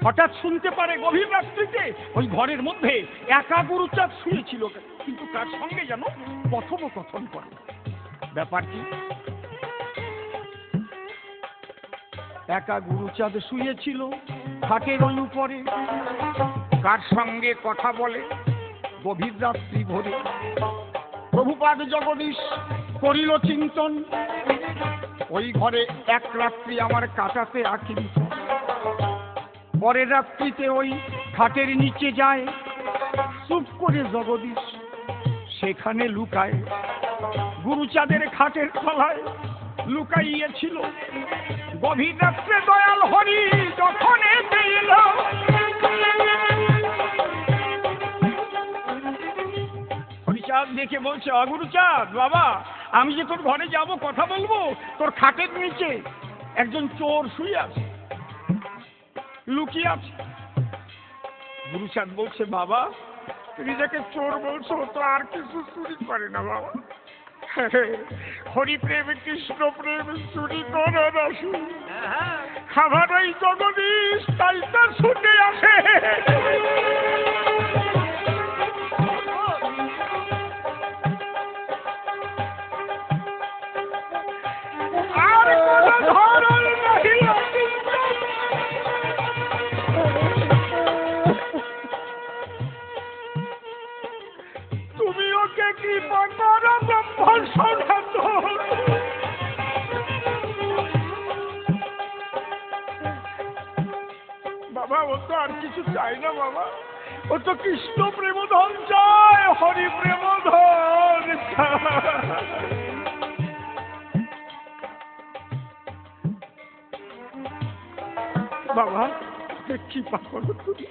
হঠাৎ শুনতে পারে গভীর রাত্রিতে ওই ঘরের মধ্যে একা গুরুচাঁদ শুয়েছিল, কিন্তু তার সঙ্গে যেন কথোপকথন করে। ব্যাপার কি? একা গুরুচাঁদ শুয়েছিল খাটের ওই উপরে, কার সঙ্গে কথা বলে গভীর রাত্রি ভোরে। প্রভুপাদ জগদীশ করিল চিন্তন, ওই ঘরে এক রাত্রি আমার কাটাতে আকিল। পরের রাত্রিতে ওই খাটের নিচে যায়, চুপ করে জগদীশ সেখানে লুকায়। গুরুচাঁদের খাটের তলায় লুকাইয়েছিল গভীর রাত্রে দয়াল হরি যখন এসে এলো। হরিচাঁদ দেখে বলছে, অগুরুচাঁদ বাবা, আমি যে তোর ঘরে যাব কথা বলবো, তোর খাটের নিচে একজন চোর শুয়ে আছে, লুকিয়ে আছে। গুরুচাঁদ বলছে, বাবা তুমি যাকে চোর বলছো তো আর কিছু চুরি করে না বাবা। হরি প্রেম কৃষ্ণ প্রেম চুরি করে না, খাবার ওই জগদীশ তাই তার শুনে আসে। আর কোনো ধরন নাহি। তুমি ওকে কি বাবা, ও তো আর কিছু চাই না বাবা, ও তো কৃষ্ণ প্রেমধন চায়, হরি প্রেমধন বাবা। কি পাগল তুমি?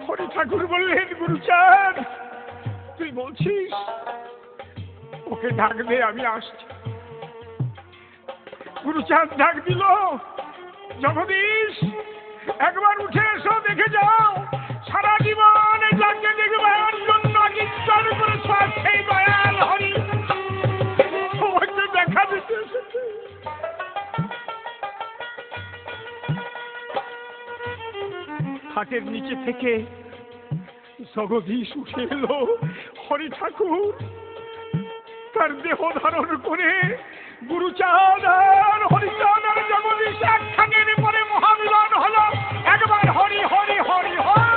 হরি ঠাকুর বললেন, গুরুচাঁদ তুই বলছিস, ওকে ডাক দে, আমি আসছি। গুরুচাঁদ ডাক দিল, জগদীশ একবার উঠে এসো, দেখে যাও সারা জীবন যাকে দেখবার জন্য ইচ্ছা করে সেই দয়াল হরি তোমাকে দেখা দিতে এসেছে। খাটের নিচে থেকে জগদীশ উঠে এলো। হরি ঠাকুর তার দেহ ধারণ করে গুরুচাঁদ আর হরিচাঁদ আর জগদীশ একখানের পরে মহামিলন হলো। একবার হরি হরি হরি হরি।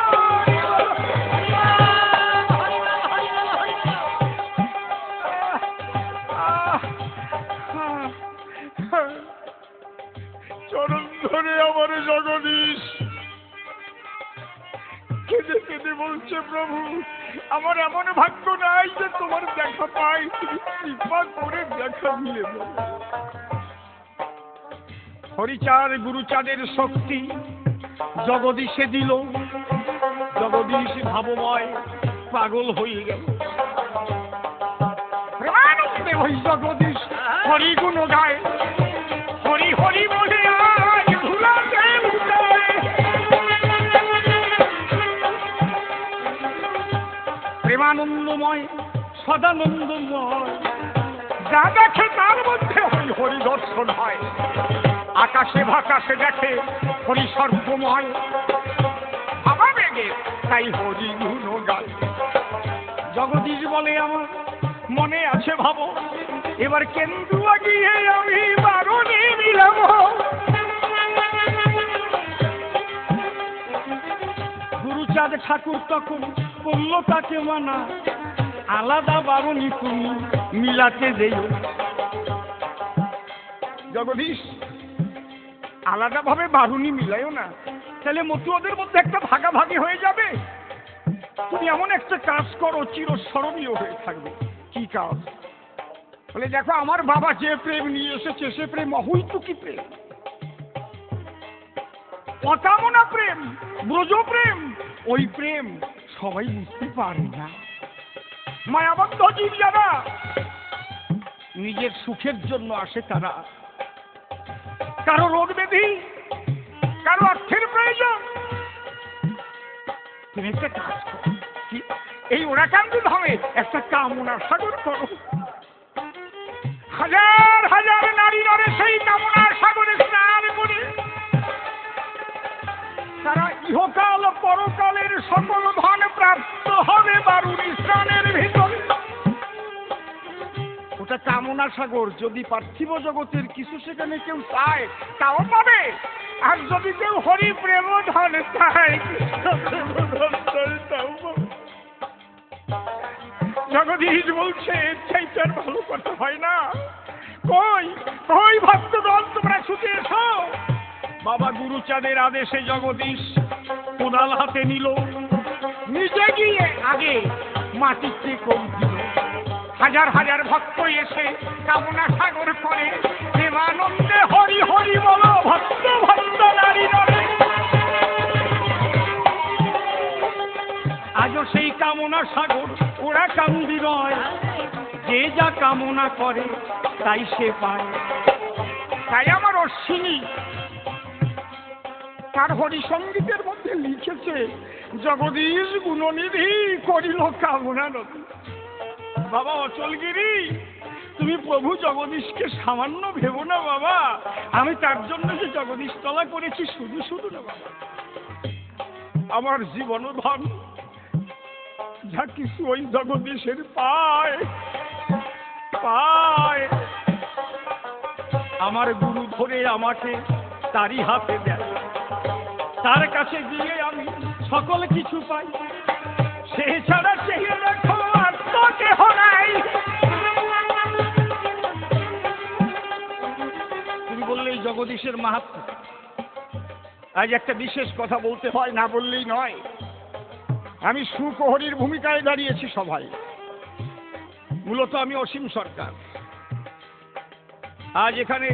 চরণ ধরে আমার জগদীশ কেঁদে কেঁদে বলছে, প্রভু আমার এমন ভাগ্য নাই যে তোমার দেখা পাই, তুমি কৃপা করে দেখা দিলে। হরিচাঁদ গুরুচাঁদের শক্তি জগদীশে দিল। জগদীশ ভাবময় পাগল হয়ে গেল। প্রেমানন্দে ওই জগদীশ হরি গুণ গায়, হরি হরি বলে আয় ধুলাতে উঠায়। প্রেমানন্দময় সদানন্দময়, যা দেখে তার মধ্যে হরি দর্শন হয়। আকাশে বাতাসে দেখে হরি সর্বময়, ভাবাবেগে তাই হরি গুণ গায়। জগদীশ বলে, আমার মনে আছে ভাবো, এবার কেন্দুয়া গিয়ে আমি বারণে মিলাম। গুরুচাঁদ ঠাকুর তখন বলল তাকে মানা, আলাদা বারণী তুমি মিলাতে দেও। জগদীশ, আলাদা ভাবে বারুনি মিলাইও না, তাহলে মতুয়াদের মধ্যে একটা ভাগাভাগি হয়ে যাবে। তুমি এমন একটা কাজ করো চিরস্মরণীয় হয়ে থাকবে। কি কাজ? বলে দেখো, আমার বাবা যে প্রেম নিয়ে এসেছে সে প্রেম অহৈতুকী প্রেম, অকামনা প্রেম, ব্রজ প্রেম। ওই প্রেম সবাই বুঝতে পারে না। মায়াবদ্ধ জীব যারা নিজের সুখের জন্য আসে, তারা কারো রোগ ব্যাধি, কারো অর্থের প্রয়োজন। তুমি একটা কাজ করো, এই ওরাকান্দি ধামে একটা কামনা সাগর করো। হাজার হাজার নারী নরে সেই কামনা সাগরে স্নান করে তারা ইহকাল পরকালের সকল ধন প্রাপ্ত হবে বারুণী স্নানের ভিতরে। ওটা কামনা সাগর। যদি পার্থিব জগতের কিছু সেখানে কেউ চায় তাও পাবে, আর যদি কেউ হরি প্রেম ধন চায় তাও পাবে। জগদীশ বলছে চাইটার ভালো কথা হয় না। কই কই ভক্তগণ, তোমরা ছুটে এসো। বাবা গুরুচাঁদের আদেশে জগদীশ কোদাল হাতে নিল, নিজে গিয়ে আগে মাটিতে কোপ দিল। হাজার হাজার ভক্ত এসে কামনা সাগর করে প্রেমানন্দে হরি হরি বলো, ভক্ত ভক্ত নারী নরে। আজও সেই কামনা সাগর ওরা কান্দি নয়, যে যা কামনা করে তাই সে পায়। তাই আমার অশ্বিনী তার হরিসঙ্গীতের মধ্যে লিখেছে, জগদীশ গুণনিধি করিল কামনা নদী। বাবা অচলগিরি, তুমি প্রভু জগদীশকে সামান্য ভেবো না বাবা। আমি তার জন্য যে জগদীশ তলা করেছি শুধু শুধু না বাবা, আমার জীবন ধন যা কিছু ওই জগদীশের পায় পায়। আমার গুরু ধরে আমাকে তারই হাতে দেয়, তার কাছে গিয়ে আমি সকল কিছু পাই। সে ছাড়া চেয়ে দেখো আর তো কেহ নাই। তুমি বললেই জগদীশের মাহাত্ম্য। আজ একটা বিশেষ কথা বলতে হয়, না বললেই নয়। আমি সুকহরীর ভূমিকায় দাঁড়িয়েছি সভায়। মূলত আমি অসীম সরকার। আজ এখানে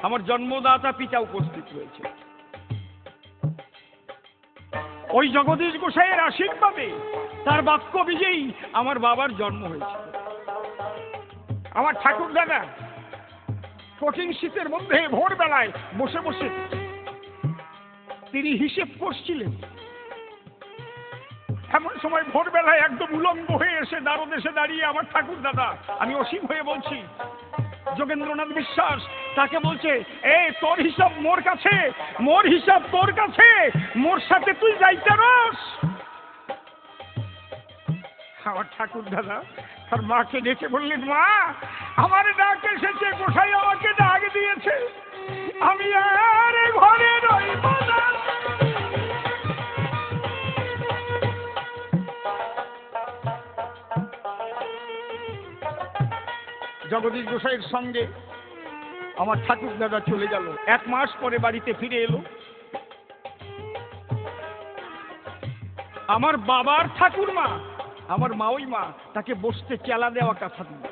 আমার জন্মদাতা পিতা উপস্থিত হয়েছে। ওই জগদীশ গোসাইয়ের আশীর্বাদে, তার বাক্য বিজয়ী আমার বাবার জন্ম হয়েছে। আমার ঠাকুর দাদা কঠিন শীতের মধ্যে ভোরবেলায় বসে বসে তিনি হিসেব করছিলেন। এমন সময় ভোরবেলায় একদম উলঙ্গ হয়ে এসে দ্বারদেশে দাঁড়িয়ে আমার ঠাকুর দাদা, আমি অসীম হয়ে বলছি, যোগেন্দ্রনাথ বিশ্বাস তাকে বলছে, এই তোর হিসাব মোর কাছে, মোর হিসাব তোর কাছে, মোর সাথে তুই যাইতে রস। আমার ঠাকুর দাদা তার মাকে ডেকে বললেন, মা আমার ডাক এসেছে, গোসাই আমাকে ডাক দিয়েছে, আমি আর ঘরে রইব না। জগদীশ গোসাইয়ের সঙ্গে আমার ঠাকুর দাদা চলে গেল। 1 মাস পরে বাড়িতে ফিরে এলো। আমার বাবার ঠাকুরমা, আমার মাওই মা তাকে বসতে চেলা দেওয়া কাঁথা দিল,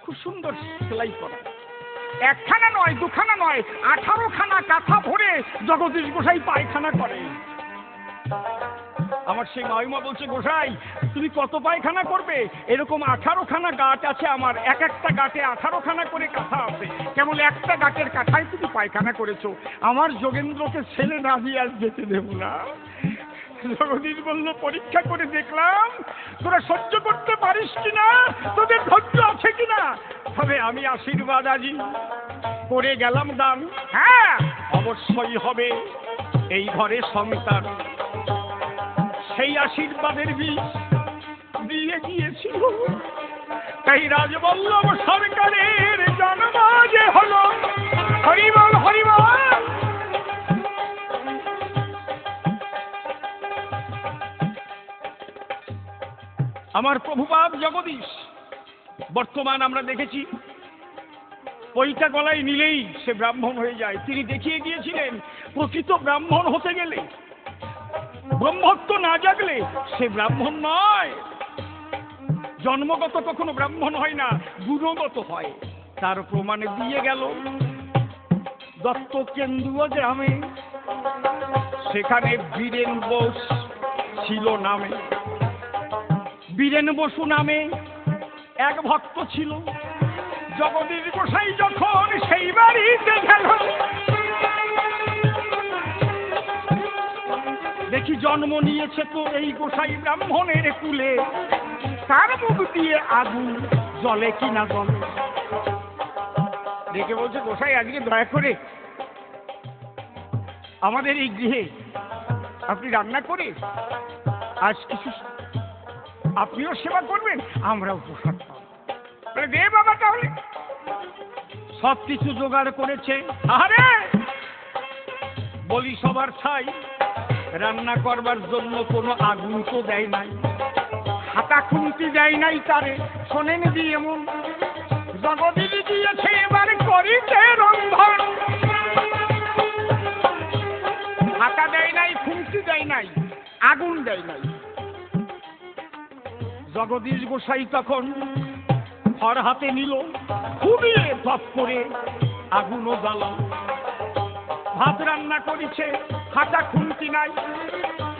খুব সুন্দর সেলাই করা। 1খানা নয় 2খানা নয় 18খানা কাঁথা ভরে জগদীশ গোসাই পায়খানা করে। আমার সেই মাইমা বলছে, গোসাই তুমি কত পায়খানা করবে? এরকম 18খানা গাঁট আছে আমার, এক একটা গাঁটে 18খানা করে কাঁথা আছে, কেবল একটা গাঁটের কাঁথায় তুমি পায়খানা করেছো। আমার যোগেন্দ্রকে ছেলে না দিয়ে আজ যেতে দেব না। জগদীশ বলল, পরীক্ষা করে দেখলাম তোরা সহ্য করতে পারিস কিনা, তোদের ধৈর্য আছে কিনা। তবে আমি আশীর্বাদ আজি করে গেলাম দান, হ্যাঁ অবশ্যই হবে এই ঘরে সন্তান। সেই আশীর্বাদের বীজ দিয়ে গিয়েছিল তাই রাজবল্লভ সরকারের জন্ম যে হলো। হরিবল হরিবল। আমার প্রভুপাদ জগদীশ বর্তমান আমরা দেখেছি পৈতা গলায় নিলেই সে ব্রাহ্মণ হয়ে যায়। তিনি দেখিয়ে গিয়েছিলেন প্রকৃত ব্রাহ্মণ হতে গেলে ব্রহ্মত্ব না জাগলে সে ব্রাহ্মণ নয়। জন্মগত কখনো ব্রাহ্মণ হয় না, গুণগত হয়। তার প্রমাণে দিয়ে গেল দত্ত কেন্দুয়া গ্রামে, সেখানে বীরেন বোস ছিল নামে। বীরেন বসু নামে এক ভক্ত ছিল। জগদীশ গোসাই যখন সেই বাড়িতে গেল, দেখি জন্ম নিয়েছে তো এই গোসাই ব্রাহ্মণের কুলে, তার মুখ দিয়ে আগুন জ্বলে কিনা জ্বলে। দেখে বলছে, গোসাই আজকে দয়া করে আমাদের এই গৃহে আপনি রান্না করে আজ কিছু আপনিও সেবা করবেন, আমরাও প্রসাদ পাবো। দে বাবা তাহলে। সব কিছু জোগাড় করেছে। আরে বলি সবার ছাই, রান্না করবার জন্য কোনো আগুন তো দেয় নাই, হাতা খুন্তি দেয় নাই তারে। শোনেন দি এমন জগদীশ দিয়েছে এবার করিতে রন্ধন। হাতা দেয় নাই, খুন্তি দেয় নাই, আগুন দেয় নাই। জগদীশ গোসাই তখন খড় হাতে নিল, খুবিয়ে ধপ করে আগুনও জ্বালাল। ভাত রান্না করেছে, হাতা খুন্তি নাই,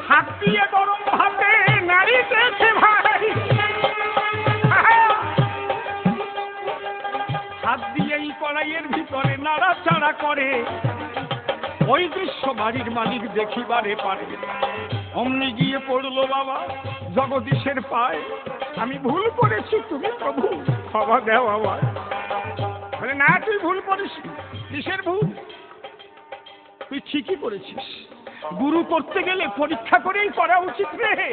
হাত দিয়ে গরম ভাতে নাড়িতেছে ভাই। হাত দিয়ে এই কড়াইয়ের ভিতরে নাড়াচাড়া করে। ওই দৃশ্য বাড়ির মালিক দেখিবারে পারে। অমনি গিয়ে পড়লো বাবা জগদীশের পায়, আমি ভুল করেছি, তুমি প্রভু ক্ষমা দেও আমার। বলে, না তুই ভুল করিস। কিসের ভুল? তুই ঠিকই করেছিস। গুরু করতে গেলে পরীক্ষা করেই করা উচিত রে।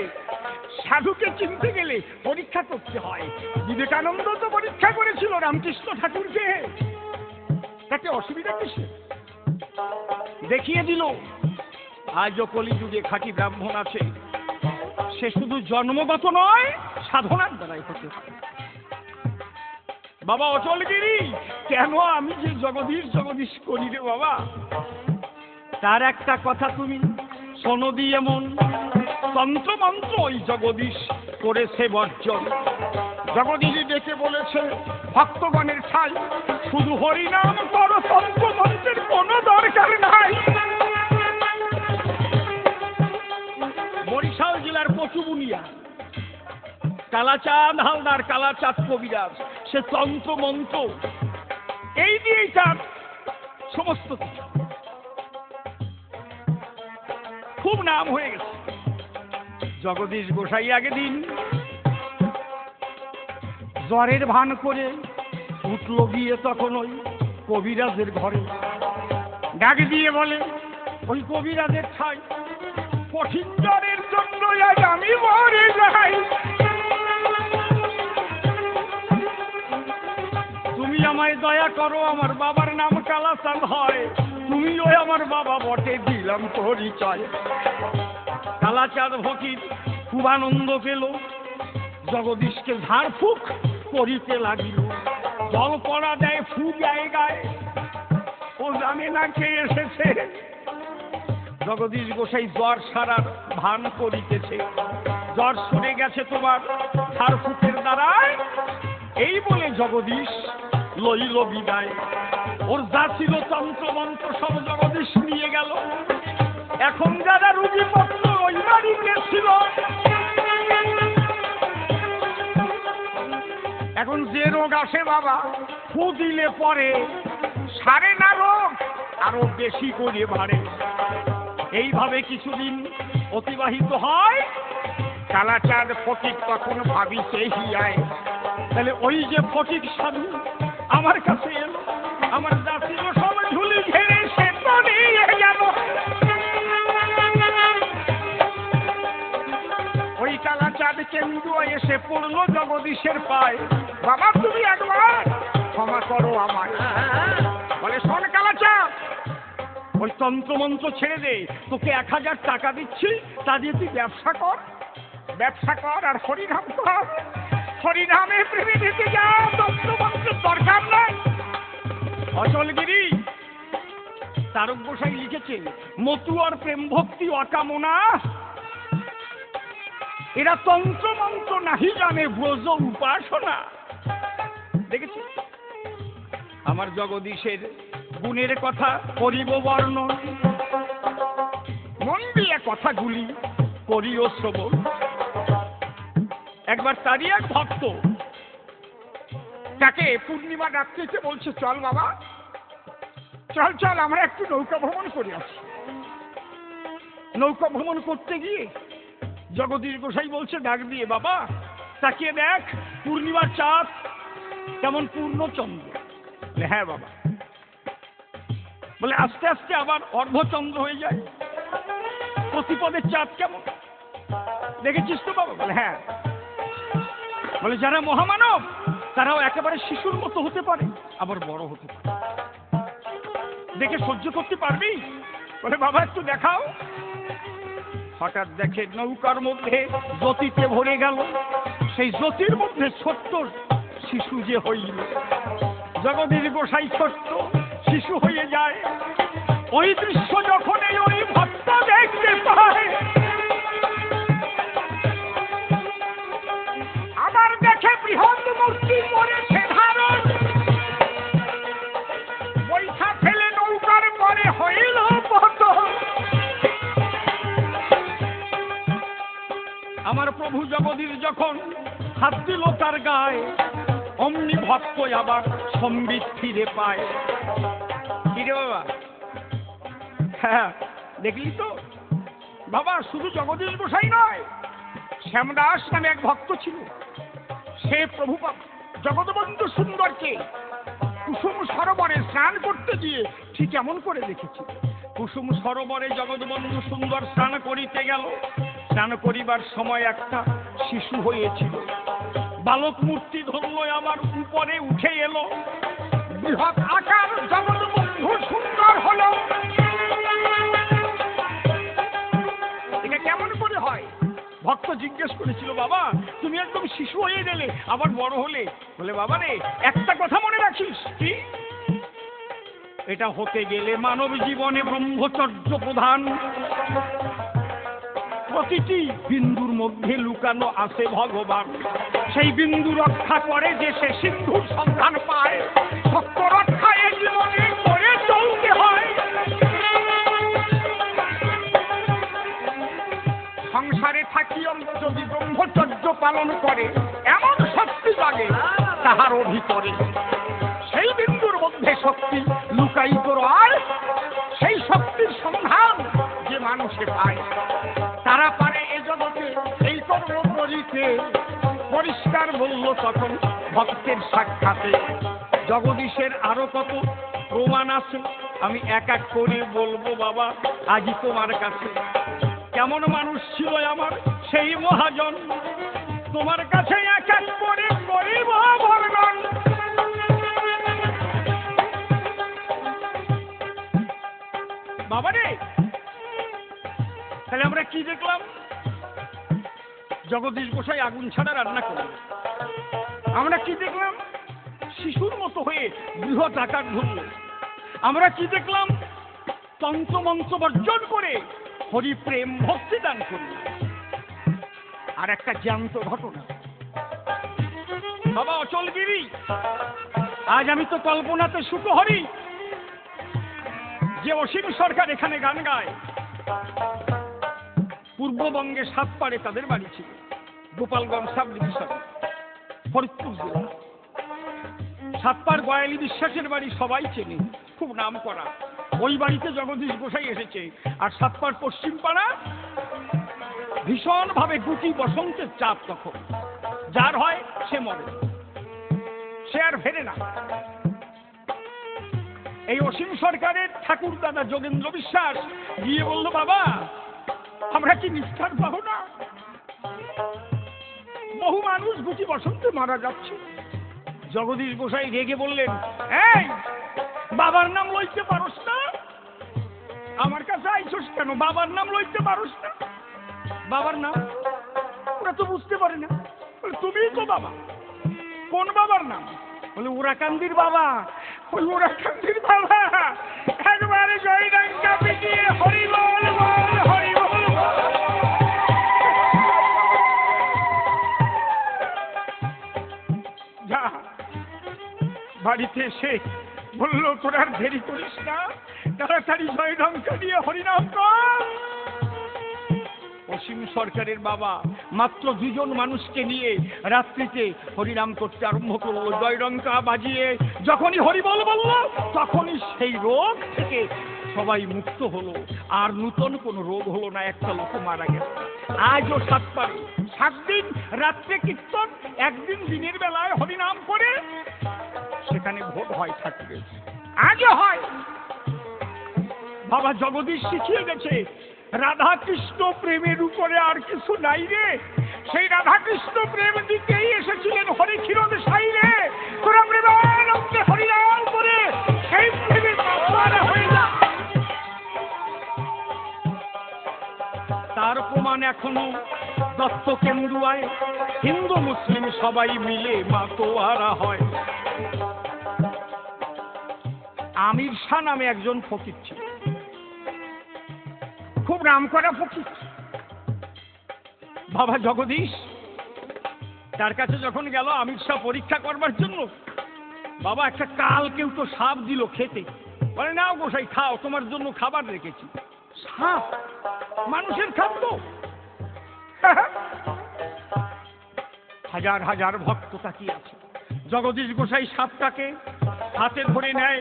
সাধুকে চিনতে গেলে পরীক্ষা করতে হয়। বিবেকানন্দ তো পরীক্ষা করেছিল রামকৃষ্ণ ঠাকুরকে, তাকে অসুবিধা কিসে? দেখিয়ে দিল আজও কলিযুগে খাঁটি ব্রাহ্মণ আছে, সে শুধু জন্মগত নয়, সাধনার দ্বারাই হতে হয়। বাবা অচলগিরি, কেন আমি যে জগদীশ জগদীশ করি রে বাবা, তার একটা কথা তুমি শোনো দি এমন। তন্ত্র মন্ত্র ওই জগদীশ করেছে বর্জন। জগদীশ ডেকে বলেছে, ভক্তগণের ছাই, শুধু হরিনাম করো, তন্ত্র মন্ত্রের কোনো দরকার নাই। বরিশাল জেলার পচুবুনিয়া কালাচাঁদ হালদার, কালাচাঁদ কবিরাজ, সে তন্ত্র মন্ত্র এই দিয়েই তার সমস্ত কিছু, খুব নাম হয়ে গেছে। জগদীশ গোসাই আগে দিন জ্বরের ভান করে উঠল গিয়ে তখন ওই কবিরাজের ঘরে। ডাক দিয়ে বলে, ওই কবিরাজের ঠাই, কঠিন জ্বরের জন্য আজ আমি মরে যাই। তুমি আমায় দয়া করো, আমার বাবার নাম কালাচাঁদ হয়, তুমি ওই আমার বাবা বটে, দিলাম পরিচয়। কালাচাঁদ ফকির খুব আনন্দ পেল, জগদীশকে ঝাড়ফুঁক করিতে লাগিল। জল পড়া দেয়, ফু গায়ে গায়ে, ও জানে না কে এসেছে। জগদীশ গোসাই জ্বর সারার ভান করিতেছে, জ্বর সরে গেছে তোমার ঝাড়ফুঁকের দ্বারায়। এই বলে জগদীশ লইল বিদায়। ওর যা ছিল তন্ত্র মন্ত্র সব জগদীশ নিয়ে গেল। এখন যারা রুগী পত্র ওই বাড়িতে ছিল, এখন যে রোগ আসে বাবা, ফু দিলে পরে সারে না, রোগ আরো বেশি করে বাড়ে। এইভাবে কিছুদিন অতিবাহিত হয়। কালাচাঁদ ফকির তখন ভাবিছে হিয়ায়, তাহলে ওই যে ফকির সাধু আমার কাছে এলো, আমার যা ছিল সব ঝুলি ঘেরে সে তো নিয়ে গেল। ওই কালা চাঁদ কেন্দুয়া এসে পড়লো জগদীশের পায়, বাবা তুমি একবার ক্ষমা করো আমায়। বলে শোন কালা চাঁদ, ওই তন্ত্রমন্ত্র ছেড়ে দে, তোকে 1000 টাকা দিচ্ছি, তা দিয়ে তুই ব্যবসা কর, ব্যবসা কর আর হরিনাম কর, হরিনামে প্রেমে দিতে যা, তন্ত্রমন্ত্রের দরকার নাই। অচলগিরি তারক গোসাই লিখেছেন, মতুয়ার প্রেম ভক্তি অকামনা, এরা তন্ত্রমন্ত্র নাহি জানে ব্রজ উপাসনা। দেখেছি আমার জগদীশের গুণের কথা করিব বর্ণন, মন দিয়ে কথাগুলি করিও শ্রবণ। একবার তারই এক ভক্ত তাকে পূর্ণিমা রাত্রিতে বলছে, চল বাবা চল চল আমরা একটু নৌকা ভ্রমণ করে আসি। নৌকা ভ্রমণ করতে গিয়ে জগদীশ গোসাই বলছে ডাক দিয়ে, বাবা তাকিয়ে দেখ পূর্ণিমার চাঁদ কেমন পূর্ণচন্দ্র। হ্যাঁ বাবা। বলে আস্তে আস্তে আবার অর্ধচন্দ্র হয়ে যায়, প্রতিপদের চাঁদ কেমন দেখেছিস তো বাবা? বলে হ্যাঁ। বলে যারা মহামানব তারাও একেবারে শিশুর মতো হতে পারে, আবার বড় হতে পারে, দেখে সহ্য করতে পারবি? বলে বাবা একটু দেখাও। হঠাৎ দেখে নৌকার মধ্যে জ্যোতিতে ভরে গেল, সেই জ্যোতির মধ্যে ছোট্ট শিশু যে হইল। জগদীশ গোসাই ছোট্ট শিশু হয়ে যায়। ওই দৃশ্য যখন ওই ভক্ত দেখতে পায়, আবার দেখে বৃহৎ মূর্তি করেছে ধারণ, বৈঠা ফেলে নৌকার পরে হইল পতন। আমার প্রভু জগদীশ যখন হাত দিল তার গায়ে, অমনি ভক্ত আবার সম্বিত ফিরে পায়। কিরে বাবা? হ্যাঁ দেখলি তো বাবা, শুধু জগদীশ গোসাই নয়, শ্যামদাস নামে এক ভক্ত ছিল, সে প্রভু জগৎবন্ধু সুন্দরকে কুসুম সরোবরে স্নান করতে গিয়ে ঠিক এমন করে দেখেছি। কুসুম সরোবরে জগৎবন্ধু সুন্দর স্নান করিতে গেল, স্নান করিবার সময় একটা শিশু হয়েছিল, বালক মূর্তি ধরলো, আমার উপরে উঠে এলো, বৃহৎ আকার জগৎবন্ধু সুন্দর হলো। এটা কেমন করে হয়? ভক্ত জিজ্ঞেস করেছিল, বাবা তুমি একদম শিশু হয়ে গেলে আবার বড় হলে। বলে বাবা রে, একটা কথা মনে রাখিস, কি এটা হতে গেলে মানব জীবনে ব্রহ্মচর্য প্রধান। প্রতিটি বিন্দুর মধ্যে লুকানো আছে ভগবান, সেই বিন্দু রক্ষা করে যে সে সিন্ধুর সন্ধান পায়। সত্য রক্ষা এই জীবনে করে চলতে হয়। সংসারে থাকিও যদি ব্রহ্মচর্য পালন করে, এমন শক্তি জাগে তাহার ভিতরে, সেই বিন্দুর মধ্যে শক্তি লুকায়িত রয়। সেই শক্তির সন্ধান যে মানুষে পায়, তারা পারে এ জগতে এই কর্ম করিতে। পরিষ্কার বলল তখন ভক্তের সাক্ষাতে। জগদীশের আরো কত প্রমাণ আছে, আমি এক এক করে বলবো বাবা আজই তোমার কাছে। কেমন মানুষ ছিল আমার সেই মহাজন, তোমার কাছে এক এক করে করিব বর্ণন। বাবা রে, তাহলে আমরা কি দেখলাম? জগদীশ গোসাই আগুন ছাড়া রান্না করলেন। আমরা কি দেখলাম? শিশুর মতো হয়ে বৃহৎ আকার ধরল। আমরা কি দেখলাম? তন্ত্রমন্ত্র বর্জন করে হরি প্রেম ভক্তি দান করল। আর একটা জ্যান্ত ঘটনা বাবা অচলগিরি, আজ আমি তো কল্পনাতে সুখ হরি যে অসীম সরকার এখানে গান গায়। পূর্ববঙ্গে সাতপাড়ে তাদের বাড়ি ছিল, গোপালগঞ্জ সাব ডিভিশন, ফরিদপুর জেলা। সাতপাড় গয়ালি বিশ্বাসের বাড়ি সবাই চেনে, খুব নাম করা। ওই বাড়িতে জগদীশ গোসাই এসেছে। আর সাতপাড় পশ্চিম পাড়া ভীষণ ভাবে গুটি বসন্তের চাপ, তখন যার হয় সে মরে, সে আর ফেরে না। এই অসীম সরকারের ঠাকুর দাদা যোগেন্দ্র বিশ্বাস গিয়ে বলল, বাবা আমরা কি নিস্তার পাবো না? বহু মানুষ গুটি বসন্তে মারা যাচ্ছে। জগদীশ গোসাই রেগে বললেন, এই বাবার নাম লইতে পারস না? আমার কাছে আইসোস কেন? বাবার নাম লইতে পারস না? বাবার নাম ওরা তো বুঝতে পারে না। তুমিই তো বাবা। কোন বাবার নাম? বলে ওরাকান্দির বাবা। ওই ওরাকান্দির বাবা একবারে জয়ডঙ্কা পিটিয়ে হরি বল বল হরি বল বল। যা বাড়িতে এসে বলল, তোর আর দেরি করিস না, তাড়াতাড়ি জয়ডঙ্কা দিয়ে হরিনাম কর। অসীম সরকারের বাবা মাত্র 2 জন মানুষকে নিয়ে রাত্রিতে হরিনাম করতে আরম্ভ করলো। জয়ডঙ্কা বাজিয়ে যখনই হরিবল বলল, তখনই সেই রোগ থেকে সবাই মুক্ত হলো, আর নূতন কোনো রোগ হলো না। একটা লোক মারা গেল। আজও 7 পারে 7 দিন রাত্রে কীর্তন, একদিন দিনের বেলায় হরিনাম করে সেখানে ভোগ হয় থাকবে, আজও হয়। বাবা জগদীশ শিখিয়ে গেছে, রাধা কৃষ্ণ প্রেমের উপরে আর কিছু নাই রে। সেই রাধা কৃষ্ণ প্রেম দিতেই এসেছিলেন হরি ক্ষীরদ সাইরে। তোরা প্রেমানন্দে হরিনাম করে সেই প্রেমের মাতোয়ারা হয়ে যা। তার প্রমাণ এখনো দত্ত কেন্দুয়ায় হিন্দু মুসলিম সবাই মিলে মাতোয়ারা হয়। আমির শাহ নামে একজন ফকির ছিল, খুব নাম করা ফকির। বাবা জগদীশ তার কাছে যখন গেল আমির শাহ পরীক্ষা করবার জন্য, বাবা একটা কালকেউটো সাপ দিল খেতে। বলে, নাও গোসাই খাও, তোমার জন্য খাবার রেখেছি। সাপ মানুষের খাদ্য। হাজার হাজার ভক্ত তাকিয়ে আছে। জগদীশ গোসাই সাপটাকে হাতে ধরে নেয়,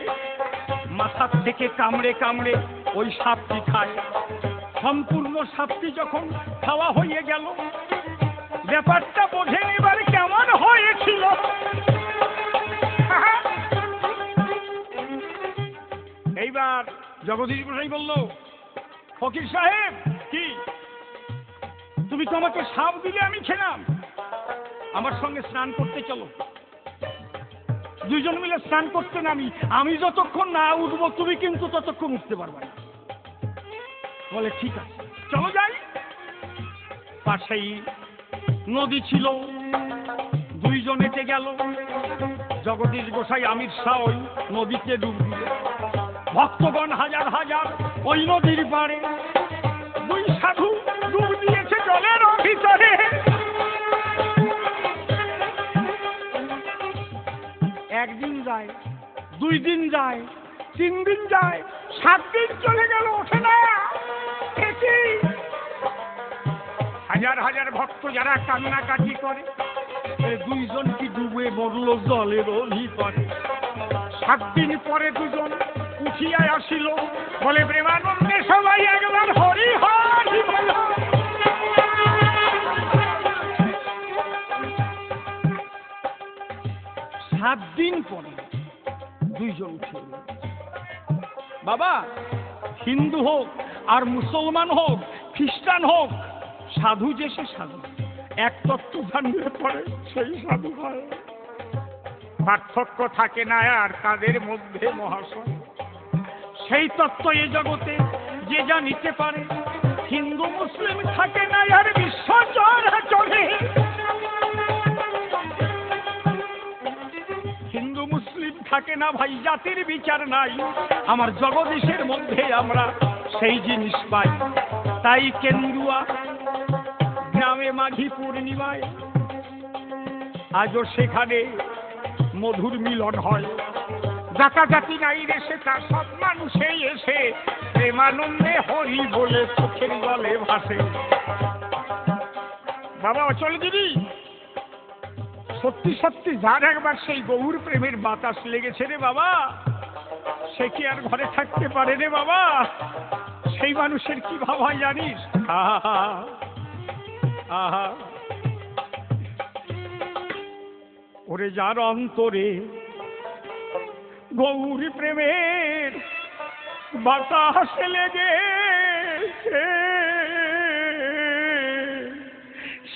মাথার থেকে কামড়ে কামড়ে ওই সাপটি খায়। সম্পূর্ণ সাপটি যখন খাওয়া হয়ে গেল, ব্যাপারটা বোঝেন এবার কেমন হয়েছিল। এইবার জগদীশ গোসাই বলল, ফকির সাহেব, কি তুমি তো আমাকে সাপ দিলে, আমি খেলাম, আমার সঙ্গে স্নান করতে চলো। 2 জন মিলে স্নান করতে নামি, আমি যতক্ষণ না উঠবো তুমি কিন্তু ততক্ষণ উঠতে পারবে না। বলে, ঠিক আছে চলো যাই। পাশেই নদী ছিল, 2 জন এতে গেল। জগদীশ গোসাই আমির শাহ ওই নদীতে ডুব দিল। ভক্তগণ হাজার হাজার ওই নদীর পাড়ে। 2 সাধু ডুব দিয়েছে জলের ভিতরে। একদিন যায়, 2 দিন যায়, 3 দিন যায়, 7 দিন চলে গেল, ওঠে না। হাজার হাজার ভক্ত যারা কান্নাকাটি করে, 2 জন কি ডুবে মরল জলের ভিতরে। 7 দিন পরে 2 জন উঠিয়া আসিল, বলে, প্রেমানন্দে সবাই একবার হরি হরি বলো। 7 দিন পরে 2 জন উঠে এলো। বাবা হিন্দু হোক আর মুসলমান হোক, খ্রিস্টান হোক, সাধু যে সে সাধু, এক তত্ত্ব জানলে পরে সেই সাধু হয়। পার্থক্য থাকে না আর তাদের মধ্যে মহাশয়। সেই তত্ত্ব এ জগতে যে জানিতে পারে, হিন্দু মুসলিম থাকে না আর বিশ্ব চলে। হিন্দু মুসলিম থাকে না ভাই, জাতির বিচার নাই। আমার জগদীশের মধ্যে আমরা সেই জিনিস পাই। তাই কেন্দুয়া গ্রামে মাঘী পূর্ণিমায় আজও সেখানে মধুর মিলন হয়। জাতি নাই রেসে তার সব মানুষেই এসে প্রেমানন্দে হরি বলে চোখের জলে ভাসে। বাবা অচল দিদি, সত্যি সত্যি যার একবার সেই গৌর প্রেমের বাতাস লেগেছে রে বাবা, সে কি আর ঘরে থাকতে পারে রে বাবা? সেই মানুষের কি ভাব হয় জানিস? আহা আহা, ওরে যার অন্তরে গৌর প্রেমের বাতাস লেগেছে,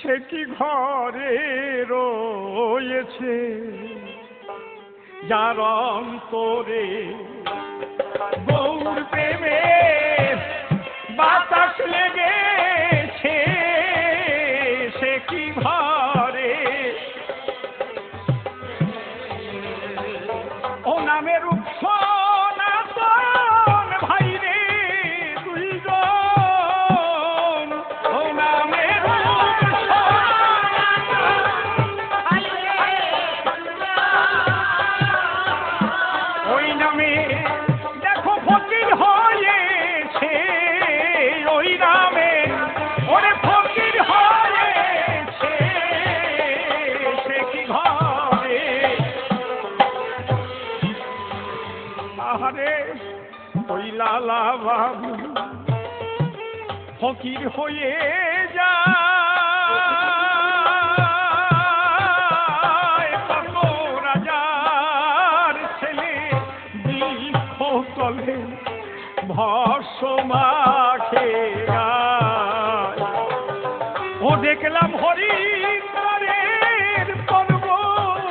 সে কি ঘরে রয়েছে যার অন্তরে গৌর প্রেমে বাতাস লেগেছে, সে কি ঘরে ও নামের উৎস নাতন ভাই রে দুইজন, ও নামের ওই নামে দেখো ফকির হয়েছে, ওই নামে ওরে ফকির হয়েছে, সে কি ঘরে আহারে ওই লালা বাবু ফকির হয়ে যায়, কত রাজার ছেলে বৃক্ষ তলে ভস্ম মাখে গায়। ও দেখলাম হরিদ্বারের পর্বত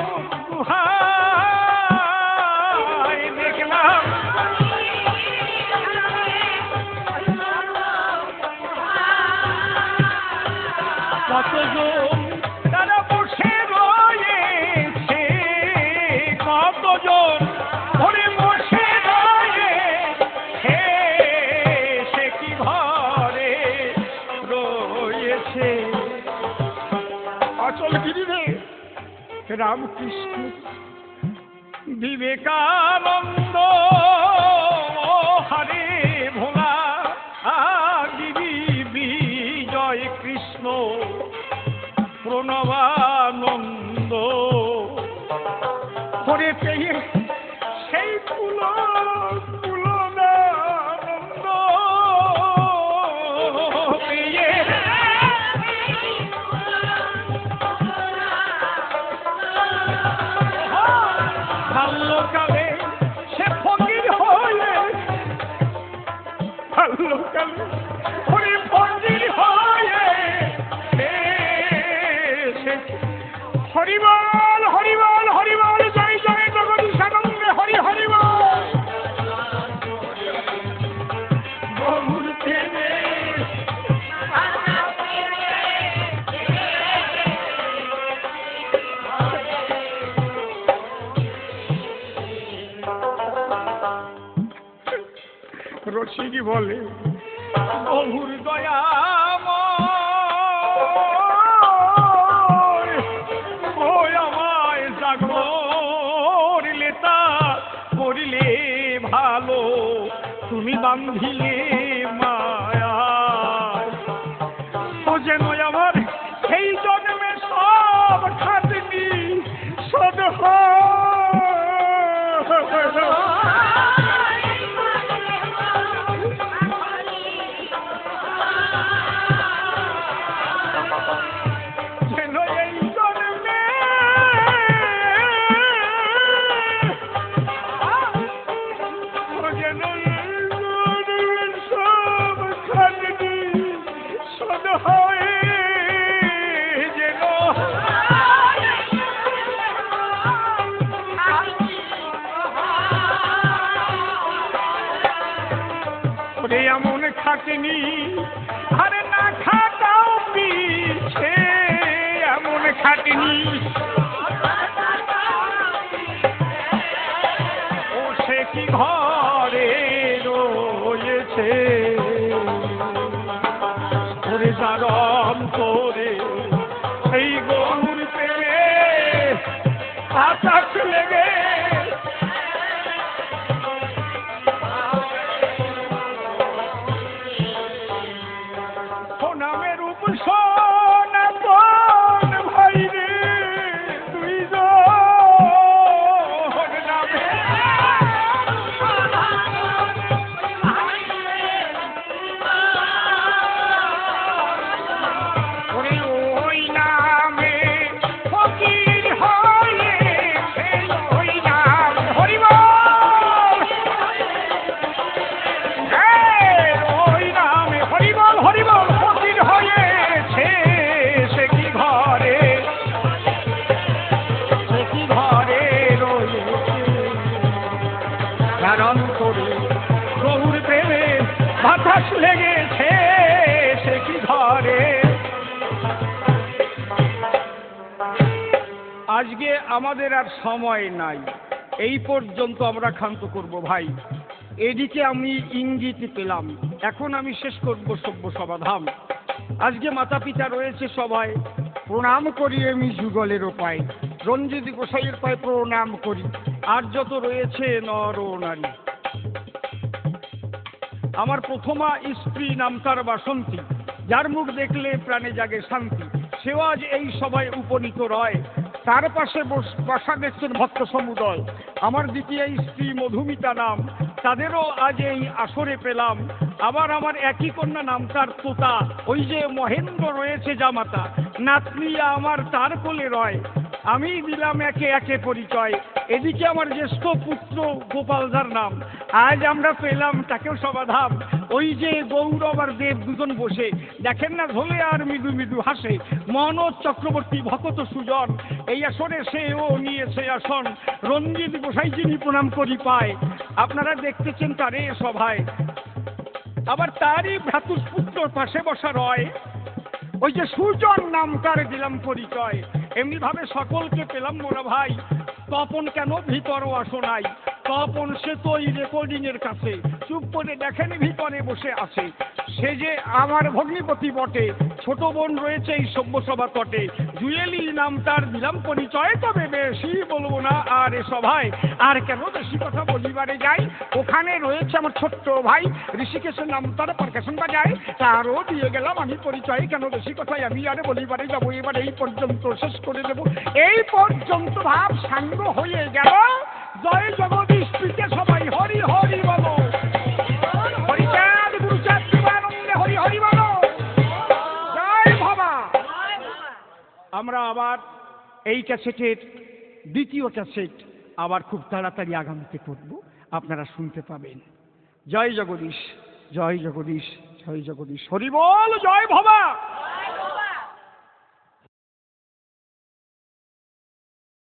গুহায়, দেখলাম কতজন তারা বসে রয়েছে, কতজন ওরে বসে রয়েছে, সে কি ঘরে রয়েছে অচল গিরিরে রামকৃষ্ণ বিবেকানন্দ হরে ভোলা গিরি বিজয় কৃষ্ণ প্রণবানন্দ করে পেয়ে সেই পুলনানন্দ পেয়ে বাল্যকালে সে ফকির হয়ে, বাল্যকালে ওরে ফকির হয়ে হরিবল হরিবল হরিবল জয় জয় জগদীশানন্দে হরি হরিবল গৌর প্রেমে রসিক বলে গৌর দয়াময় ওই আমায় জাগরিলে তা করিলে ভালো, তুমি বান্ধিলে মায়ায়, ও যেন আমার এই জন্মে সব খাটনি শোধ যেন এই জন্মে যেন সব খাটনি শোধ হয়, যেন ওরে এমন খাটনি আরে না খাটাও পিছে, এমন খাটনি ও সে কি ঘরে রয়েছে, ওরে জারম করে সেই গৌর প্রেমে বাতাস লেগে ও নামের উপসনাতন ভাই রে আজকে আমাদের আর সময় নাই, এই পর্যন্ত আমরা ক্ষান্ত করব ভাই। এদিকে আমি ইঙ্গিত পেলাম, এখন আমি শেষ করব সভ্য সমাধান। আজকে মাতা পিতা রয়েছে সবাই, প্রণাম করি আমি যুগলের পায়, রঞ্জিত গোসাইয়ের পায়ে প্রণাম করি, আর যত রয়েছে নর ও নারী। আমার প্রথমা স্ত্রী নাম তার বাসন্তী, যার মুখ দেখলে প্রাণে জাগে শান্তি, সেও আজ এই সভায় উপনীত রয়, তার পাশে বসা দেখছেন ভক্ত সমুদয়। আমার দ্বিতীয় স্ত্রী মধুমিতা নাম, তাদেরও আজ এই আসরে পেলাম। আবার আমার একই কন্যা নাম তার তোতা, ওই যে মহেন্দ্র রয়েছে জামাতা, নাতনি আমার তার কোলে রয়। আমি দিলাম একে একে পরিচয়, এদিকে আমার জ্যেষ্ঠ পুত্র গোপাল যার নাম, আজ আমরা পেলাম তাকেও সমাধান। ওই যে গৌরব আর দেব দুজন বসে, দেখেন না ঝোলে আর মৃদু মৃদু হাসে, মনোজ চক্রবর্তী ভকত সুজন, এই আসরে সেও নিয়েছে আসন, রঞ্জিত গোসাই যিনি প্রণাম করি পায়। আপনারা দেখতেছেন তারে সভায়, আবার তারই ভ্রাতুষ্পুত্র পাশে বসা রয়, ওই যে সুজন নাম তার দিলাম পরিচয়। এমনি ভাবে সকলকে পেলাম মোরা ভাই। তপন কেন ভিতরও আসো নাই, তপন সে তো ওই রেকর্ডিং এর কাছে চুপ করে দেখেন ভিতরে বসে আছে। সে যে আমার ভগ্নিপতি বটে, ছোট বোন রয়েছে এই সভ্য সভা তটে, জুয়েলি নাম তার দিলাম পরিচয়। তবে বেশি বলবো না আর এ সভায়, আর কেন বেশি কথা বলিবারে যাই। ওখানে রয়েছে আমার ছোট্ট ভাই ঋষিকেশের নাম তার পারকাশন বাজায়, তারও দিয়ে গেলাম আমি পরিচয়। কেন বেশি কথাই আমি আরে বলিবারে যাবো, এবার এই পর্যন্ত শেষ করে দেবো। এই পর্যন্ত ভাব সাঙ্গ হয়ে গেল। জয় জগদীশ পিতে সবাই হরি হরি বলো, হরিচাঁদ গুরুচাঁদ জীবানন্দে হরি হরি বলো, জয় বাবা। আমরা আবার এই ক্যাসেটের দ্বিতীয় ক্যাসেট আবার খুব তাড়াতাড়ি আগামীতে করব, আপনারা শুনতে পাবেন। জয় জগদীশ, জয় জগদীশ, জয় জগদীশ, হরি বল, জয় বাবা।